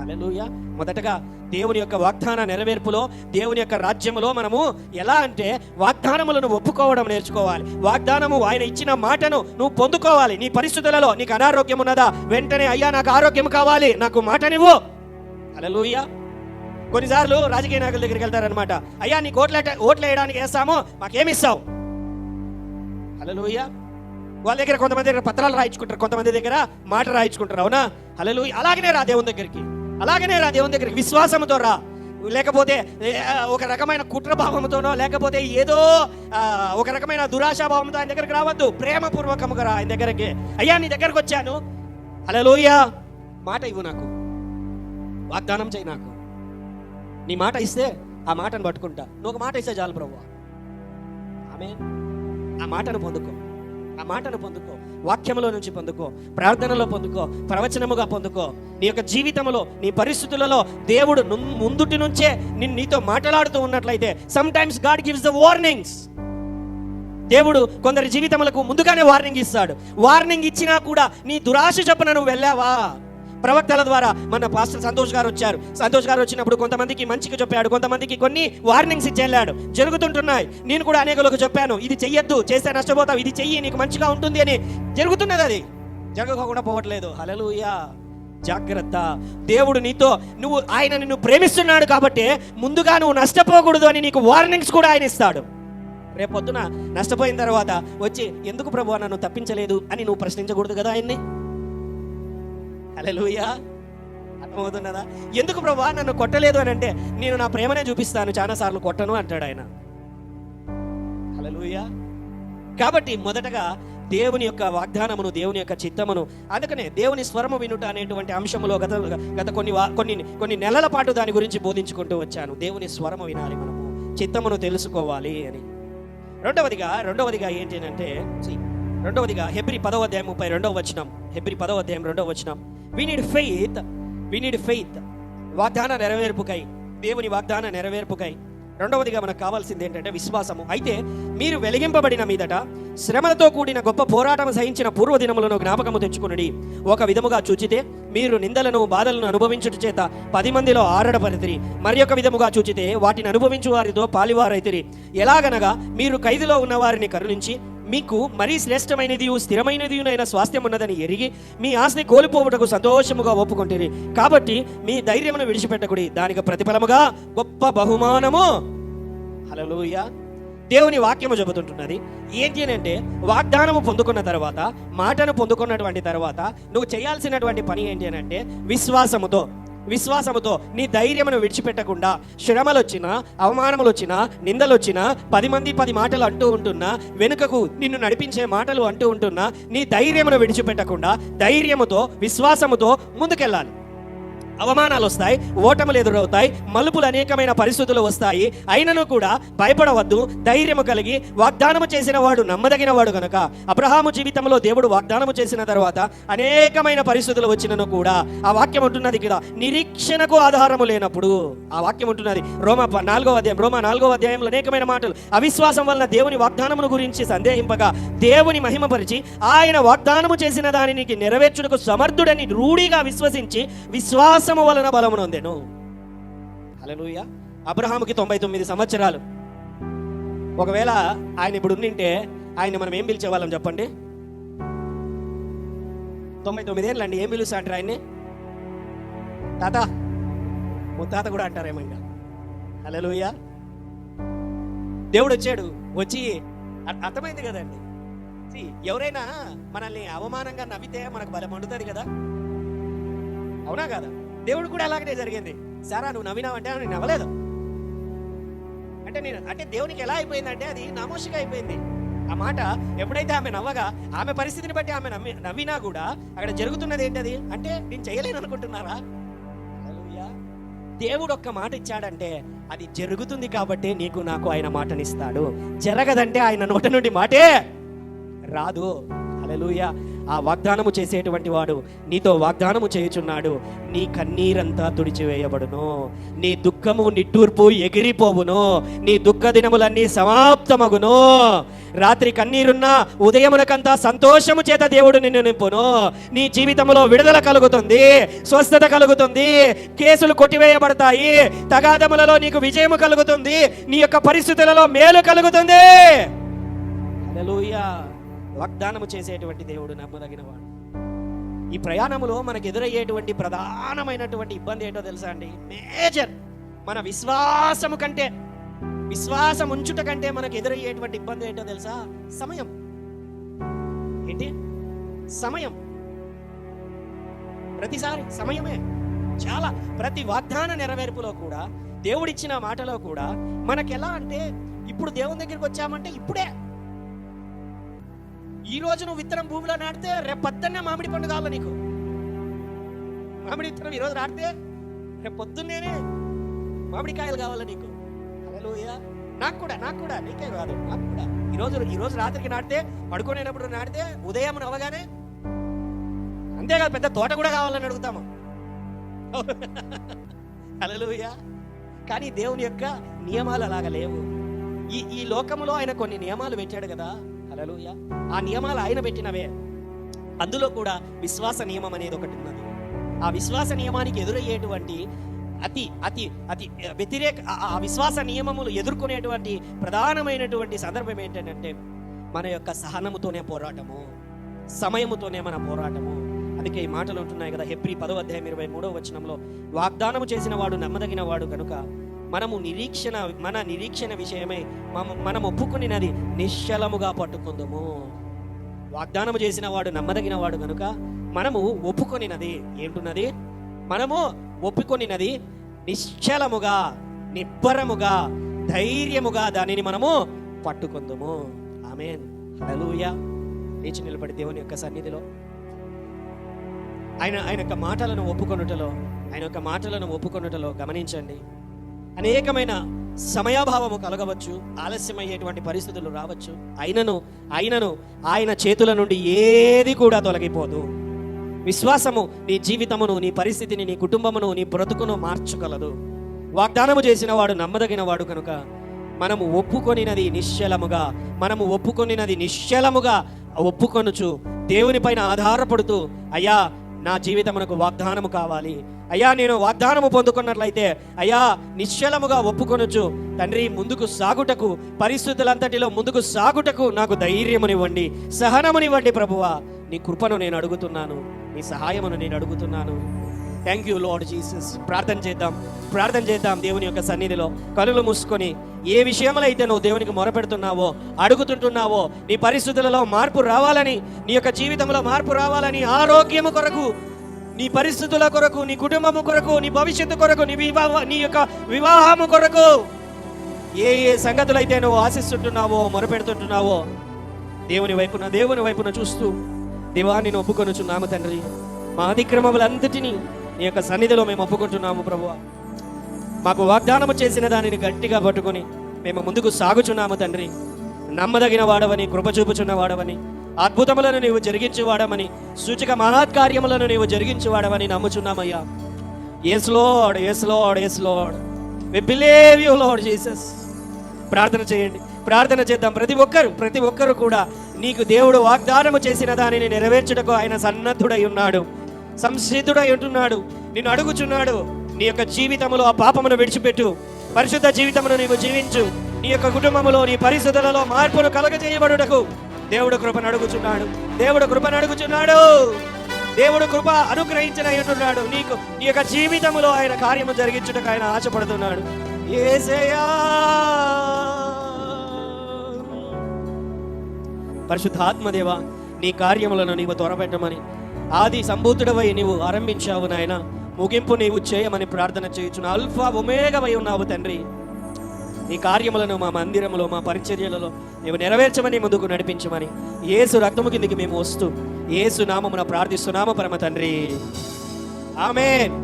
హల్లెలూయా. మొదటగా దేవుని యొక్క వాగ్దాన నెరవేర్పులో, దేవుని యొక్క రాజ్యములో మనము ఎలా అంటే వాగ్దానములను ఒప్పుకోవడం నేర్చుకోవాలి. వాగ్దానము, ఆయన ఇచ్చిన మాటను నువ్వు పొందుకోవాలి. నీ పరిస్థితులలో నీకు అనారోగ్యం ఉన్నదా, వెంటనే అయ్యా నాకు ఆరోగ్యం కావాలి, నాకు మాటనివ్వు. హల్లెలూయా. కొన్నిసార్లు రాజకీయ నాయకుల దగ్గరికి వెళ్తారనమాట, అయ్యా నీకు ఓట్లు వేయడానికి వేస్తాము, మాకేమిస్తావు? హల్లెలూయా. వాళ్ళ దగ్గర కొంతమంది దగ్గర పత్రాలు రాయించుకుంటారు, కొంతమంది దగ్గర మాట రాయించుకుంటారు. అవునా? హల్లెలూయా. అలాగనే రా దేవుని దగ్గరికి విశ్వాసంతో రా. లేకపోతే ఒక రకమైన కుట్రభావంతోనో, లేకపోతే ఏదో ఒక రకమైన దురాశాభావంతో ఆయన దగ్గరికి రావద్దు. ప్రేమపూర్వకముగా రా ఆయన దగ్గరికి. అయ్యా నీ దగ్గరకు వచ్చాను, హల్లెలూయా, మాట ఇవ్వు, నాకు వాగ్దానం చేయి, నాకు నీ మాట ఇస్తే ఆ మాటను పట్టుకుంటా. నువ్వు ఒక మాట ఇస్తే చాలు ప్రభువా. ఆమేన్. ఆ మాటను పొందుకో, వాక్యములో నుంచి పొందుకో, ప్రార్థనలో పొందుకో, ప్రవచనముగా పొందుకో. నీ యొక్క జీవితంలో, నీ పరిస్థితులలో దేవుడు ముందుటి నుంచే నీతో మాట్లాడుతూ ఉన్నట్లయితే, some times God gives the warnings. దేవుడు కొందరి జీవితములకు ముందుగానే వార్నింగ్ ఇస్తాడు. వార్నింగ్ ఇచ్చినా కూడా నీ దురాశ చొప్పున నువ్వు వెళ్ళావా? ప్రవక్తల ద్వారా మన పాస్టర్ సంతోష్ గారు వచ్చారు. సంతోష్ గారు వచ్చినప్పుడు కొంతమందికి మంచిగా చెప్పాడు, కొంతమందికి కొన్ని వార్నింగ్స్ ఇచ్చి వెళ్ళాడు. జరుగుతుంటున్నాయి. నేను కూడా అనేకులకు చెప్పాను, ఇది చెయ్యొద్దు, చేస్తే నష్టపోతావు, ఇది చెయ్యి, నీకు మంచిగా ఉంటుంది అని. జరుగుతున్నది, అది జరగకుండా పోవట్లేదు. హల్లెలూయా. జాగ్రత్త. దేవుడు నీతో, ఆయన నిన్ను ప్రేమిస్తున్నాడు కాబట్టి ముందుగా నువ్వు నష్టపోకూడదు అని నీకు వార్నింగ్స్ కూడా ఆయన ఇస్తాడు. రేపొద్దున నష్టపోయిన తర్వాత వచ్చి ఎందుకు ప్రభువా నన్ను తప్పించలేదు అని నువ్వు ప్రశ్నించకూడదు కదా ఆయన్ని. హల్లెలూయా. అర్థమవుతున్నదా? ఎందుకు ప్రభువా నన్ను కొట్టలేదు అని అంటే, నేను నా ప్రేమనే చూపిస్తాను, చాలా సార్లు కొట్టను అంటాడు ఆయన. హల్లెలూయా. కాబట్టి మొదటగా దేవుని యొక్క వాగ్దానమును, దేవుని యొక్క చిత్తమును, అందుకనే దేవుని స్వరము వినుట అనేటువంటి అంశములో గత కొన్ని నెలల పాటు దాని గురించి బోధించుకుంటూ వచ్చాను. దేవుని స్వరము వినాలి, మనము చిత్తమును తెలుసుకోవాలి అని. రెండవదిగా ఏంటి అంటే, రెండవదిగా హెబ్రీ 10వ అధ్యాయం 32వ వచనం. హెబ్రీ 10వ అధ్యాయం 2వ వచనం. We need faith. వాగ్దాన నెరవేర్పుకై, దేవుని వాగ్దాన నెరవేర్పుకై. రెండవదిగా మనకు కావాల్సింది ఏంటంటే విశ్వాసము. అయితే మీరు వెలిగింపబడిన మీదట శ్రమలతో కూడిన గొప్ప పోరాటం సహించిన పూర్వదినములను జ్ఞాపకము తెచ్చుకునుడి. ఒక విధముగా చూచితే మీరు నిందలను, బాధలను అనుభవించుట చేత 10 మందిలో ఆరడపరితిరి. మరి ఒక విధముగా చూచితే వాటిని అనుభవించు వారితో పాలివారైతిరి. ఎలాగనగా మీరు ఖైదులో ఉన్న వారిని కరుణించి మీకు మరీ శ్రేష్టమైనది స్థిరమైనదినైన స్వాస్థ్యం ఉన్నదని ఎరిగి మీ ఆస్తిని కోల్పోవుటకు సంతోషముగా ఒప్పుకొంటిరి. కాబట్టి మీ ధైర్యమును విడిచిపెట్టకుడి, దానికి ప్రతిఫలముగా గొప్ప బహుమానము. హల్లెలూయా. దేవుని వాక్యము చెబుతుంటున్నది ఏంటి అంటే, వాగ్దానము పొందుకున్న తర్వాత, మాటను పొందుకున్నటువంటి తర్వాత నువ్వు చేయాల్సినటువంటి పని ఏంటి అంటే, విశ్వాసముతో నీ ధైర్యమును విడిచిపెట్టకుండా, శ్రమలు వచ్చినా, అవమానములు వచ్చినా, నిందలు వచ్చినా, 10 మంది 10 మాటలు అంటూ ఉంటున్నా, వెనుకకు నిన్ను నడిపించే మాటలు అంటూ ఉంటున్నా, నీ ధైర్యమును విడిచిపెట్టకుండా ధైర్యముతో, విశ్వాసముతో ముందుకెళ్ళాలి. అవమానాలు వస్తాయి, ఓటములు ఎదురవుతాయి, మలుపులు అనేకమైన పరిస్థితులు వస్తాయి. అయినను కూడా భయపడవద్దు, ధైర్యము కలిగి, వాగ్దానము చేసిన వాడు నమ్మదగిన వాడు గనక. అబ్రహాము జీవితంలో దేవుడు వాగ్దానము చేసిన తర్వాత అనేకమైన పరిస్థితులు వచ్చినను కూడా ఆ వాక్యం ఉంటున్నది కదా, నిరీక్షణకు ఆధారము లేనప్పుడు. ఆ వాక్యం ఉంటున్నది రోమా 4వ అధ్యాయంలో అనేకమైన మాటలు. అవిశ్వాసం వలన దేవుని వాగ్దానమును గురించి సందేహింపగా దేవుని మహిమపరిచి ఆయన వాగ్దానము చేసిన దానికి నెరవేర్చుటకు సమర్థుడని రూఢిగా విశ్వసించి విశ్వాసము వలన బలమును పొందెను. హల్లెలూయా. అబ్రహాముకి 99 సంవత్సరాలు. ఒకవేళ ఆయన ఇప్పుడు ఉండింటే ఆయన మనం ఏం పిలిచేవాళ్ళం చెప్పండి? 99 ఏళ్ళు అండి. ఏం పిలుస్తా అంటారు ఆయన్ని? తాత, ముత్తాత కూడా అంటారేమో ఇంకా. హల్లెలూయా. దేవుడు వచ్చి అర్థమైంది కదండి. ఎవరైనా మనల్ని అవమానంగా నవ్వితే మనకు బలం మండుతుంది కదా, అవునా కదా? దేవుడు కూడా అలాగనే జరిగింది. సారా నువ్వు నవ్వినావంటే నేను నవ్వలేదు అంటే దేవునికి ఎలా అయిపోయిందంటే అది నామోషిగా అయిపోయింది. ఆ మాట ఎప్పుడైతే ఆమె నవ్వగా, ఆమె పరిస్థితిని బట్టి ఆమె నవ్వినా కూడా అక్కడ జరుగుతున్నది ఏంటది అంటే, నేను చేయలేను అనుకుంటున్నారా? దేవుడు ఒక్క మాట ఇచ్చాడంటే అది జరుగుతుంది కాబట్టి నీకు నాకు ఆయన మాటనిస్తాడు. జరగదంటే ఆయన నోట నుండి మాటే రాదు. హల్లెలూయా. ఆ వాగ్దానము చేసేటువంటి వాడు నీతో వాగ్దానము చేయుచున్నాడు. నీ కన్నీరంతా తుడిచివేయబడును, నీ దుఃఖము నిట్టూర్పు ఎగిరిపోవును, నీ దుఃఖ దినములన్నీ సమాప్తమగును. రాత్రి కన్నీరున్నా ఉదయమునకంతా సంతోషము చేత దేవుడు నిన్ను నింపును. నీ జీవితంలో విడుదల కలుగుతుంది, స్వస్థత కలుగుతుంది, కేసులు కొట్టివేయబడతాయి, తగాదములలో నీకు విజయము కలుగుతుంది, నీ యొక్క పరిస్థితులలో మేలు కలుగుతుంది. హల్లెలూయా. వాగ్దానము చేసేటువంటి దేవుడు నమ్మదగిన వాడు. ఈ ప్రయాణములో మనకు ఎదురయ్యేటువంటి ప్రధానమైనటువంటి ఇబ్బంది ఏంటో తెలుసా అండి? మేజర్, మన విశ్వాసం ఉంచుట కంటే మనకు ఎదురయ్యేటువంటి ఇబ్బంది ఏంటో తెలుసా? సమయం. ఏంటి? సమయం. ప్రతిసారి సమయమే. చాలా ప్రతి వాగ్దాన నెరవేర్పులో కూడా, దేవుడిచ్చిన మాటలో కూడా మనకెలా అంటే, ఇప్పుడు దేవుని దగ్గరికి వచ్చామంటే ఇప్పుడే. ఈ రోజు నువ్వు విత్తనం భూమిలో నాటితే రేపు పొద్దున్నే మామిడి పండు కావాలి నీకు. మామిడి విత్తనం ఈరోజు నాటితే రేపు పొద్దున్నేనే మామిడికాయలు కావాలి నీకు. హల్లెలూయా. నాకు కూడా నీకే కాదు, నాకు కూడా. ఈరోజు రాత్రికి నాటితే, పడుకునేటప్పుడు నాటితే, ఉదయం నవ్వగానే, అంతేకాదు పెద్ద తోట కూడా కావాలని అడుగుతాము. హల్లెలూయా. కానీ దేవుని యొక్క నియమాలు అలాగ లేవు. ఈ లోకములో ఆయన కొన్ని నియమాలు పెట్టాడు కదా, హల్లెలూయా. ఆ నియమాలు ఆయన పెట్టినవే. అందులో కూడా విశ్వాస నియమం అనేది ఒకటి ఉన్నది. ఆ విశ్వాస నియమానికి ఎదురయ్యేటువంటి అతి అతి అతి వ్యతిరేక ఆ విశ్వాస నియమములు ఎదుర్కొనేటువంటి ప్రధానమైనటువంటి సందర్భం ఏంటంటే మన యొక్క సహనముతోనే పోరాటము, సమయముతోనే మన పోరాటము. అందుకే ఈ మాటలు ఉంటున్నాయి కదా, హెబ్రీ 10:23 వాగ్దానము చేసిన వాడు నమ్మదగిన వాడు కనుక మన నిరీక్షణ విషయమై మనం ఒప్పుకునినది నిశ్చలముగా పట్టుకుందుము. వాగ్దానము చేసిన వాడు నమ్మదగిన వాడు కనుక మనము ఒప్పుకొనినది ఏంటున్నది, మనము ఒప్పుకొనినది నిశ్చలముగా, నిబ్బరముగా, ధైర్యముగా దానిని మనము పట్టుకుందుము. ఆమేన్, హల్లెలూయా. లేచి నిలబడి దేవుని యొక్క సన్నిధిలో ఆయన యొక్క మాటలను ఒప్పుకొనుటలో గమనించండి. అనేకమైన సమయాభావము కలగవచ్చు, ఆలస్యమయ్యేటువంటి పరిస్థితులు రావచ్చు. అయినను ఆయన చేతుల నుండి ఏది కూడా తొలగిపోదు. విశ్వాసము నీ జీవితమును, నీ పరిస్థితిని, నీ కుటుంబమును, నీ బ్రతుకును మార్చగలదు. వాగ్దానము చేసిన వాడు నమ్మదగిన వాడు కనుక మనము ఒప్పుకొనినది నిశ్చలముగా ఒప్పుకొనుచు దేవుని పైన ఆధారపడుతూ, అయ్యా నా జీవితమునకు వాగ్దానము కావాలి, అయ్యా నేను వాగ్దానము పొందుకున్నట్లయితే అయ్యా నిశ్చలముగా ఒప్పుకొనుచు తండ్రి ముందుకు సాగుటకు, పరిస్థితులంతటిలో ముందుకు సాగుటకు నాకు ధైర్యమునివ్వండి, సహనమునివ్వండి ప్రభువా. నీ కృపను నేను అడుగుతున్నాను, నీ సహాయమును నేను అడుగుతున్నాను. Thank you lord Jesus. ప్రార్థన చేద్దాం దేవుని యొక్క సన్నిధిలో కనులు మూసుకొని. ఏ విషయంలో అయితే నువ్వు దేవునికి మొరపెడుతున్నావో, అడుగుతుంటున్నావో, నీ పరిస్థితులలో మార్పు రావాలని, నీ యొక్క జీవితంలో మార్పు రావాలని, ఆరోగ్యము కొరకు, నీ పరిస్థితుల కొరకు, నీ కుటుంబము కొరకు, నీ భవిష్యత్తు కొరకు, నీ యొక్క వివాహము కొరకు ఏ సంగతులైతే నువ్వు ఆశిస్తుంటున్నావో, మొరపెడుతుంటున్నావో దేవుని వైపున చూస్తూ, దేవా నేను ఒప్పుకొనుచున్నాము తండ్రి, మా అతిక్రమములంతటినీ నీ యొక్క సన్నిధిలో మేము ఒప్పుకుంటున్నాము ప్రభువా. మాకు వాగ్దానము చేసిన దానిని గట్టిగా పట్టుకొని మేము ముందుకు సాగుచున్నాము తండ్రి. నమ్మదగిన వాడవని, కృప చూపుచున్న వాడవని, అద్భుతములను నీవు జరిగించేవాడమని, సూచక మహత్కార్యములను నీవు జరిగించేవాడమని నమ్ముచున్నామయ్యా. yes lord yes lord yes lord we believe you lord jesus. ప్రార్థన చేయండి, ప్రార్థన చేద్దాం. ప్రతి ఒక్కరు కూడా నీకు దేవుడు వాగ్దానము చేసిన దానిని నెరవేర్చుటకు ఆయన సన్నద్ధుడై ఉన్నాడు, సంసిద్ధుడై ఉంటున్నాడు. నిన్ను అడుగుచున్నాడు, నీ యొక్క జీవితంలో ఆ పాపమును విడిచిపెట్టు, పరిశుద్ధ జీవితమును నీవు జీవించు. నీ యొక్క కుటుంబములో, నీ పరిస్థితులలో మార్పును కలగజేయబడుటకు దేవుడు కృపను అడుగుచున్నాడు. దేవుడు కృప అనుగ్రహించిన ఉంటున్నాడు. నీకు నీ యొక్క జీవితంలో ఆయన కార్యము జరిగించుటకు ఆయన ఆశపడుతున్నాడు. యేసయ్యా, పరిశుద్ధాత్మదేవా, నీ కార్యములను నీవు త్వరపెట్టమని, ఆది సంభూతుడవై నీవు ఆరంభించావు నాయన, ముగింపు నీవు చేయమని ప్రార్థన చేయుచున్న అల్ఫా ఒమేగవై ఉన్నావు తండ్రి. నీ కార్యములను మా మందిరములో, మా పరిచర్యలలో నీవు నెరవేర్చమని, ముందుకు నడిపించమని యేసు రక్తము కిందికి మేము వస్తూ యేసు నామమున ప్రార్థిస్తున్నాము పరమ తండ్రి. ఆమేన్.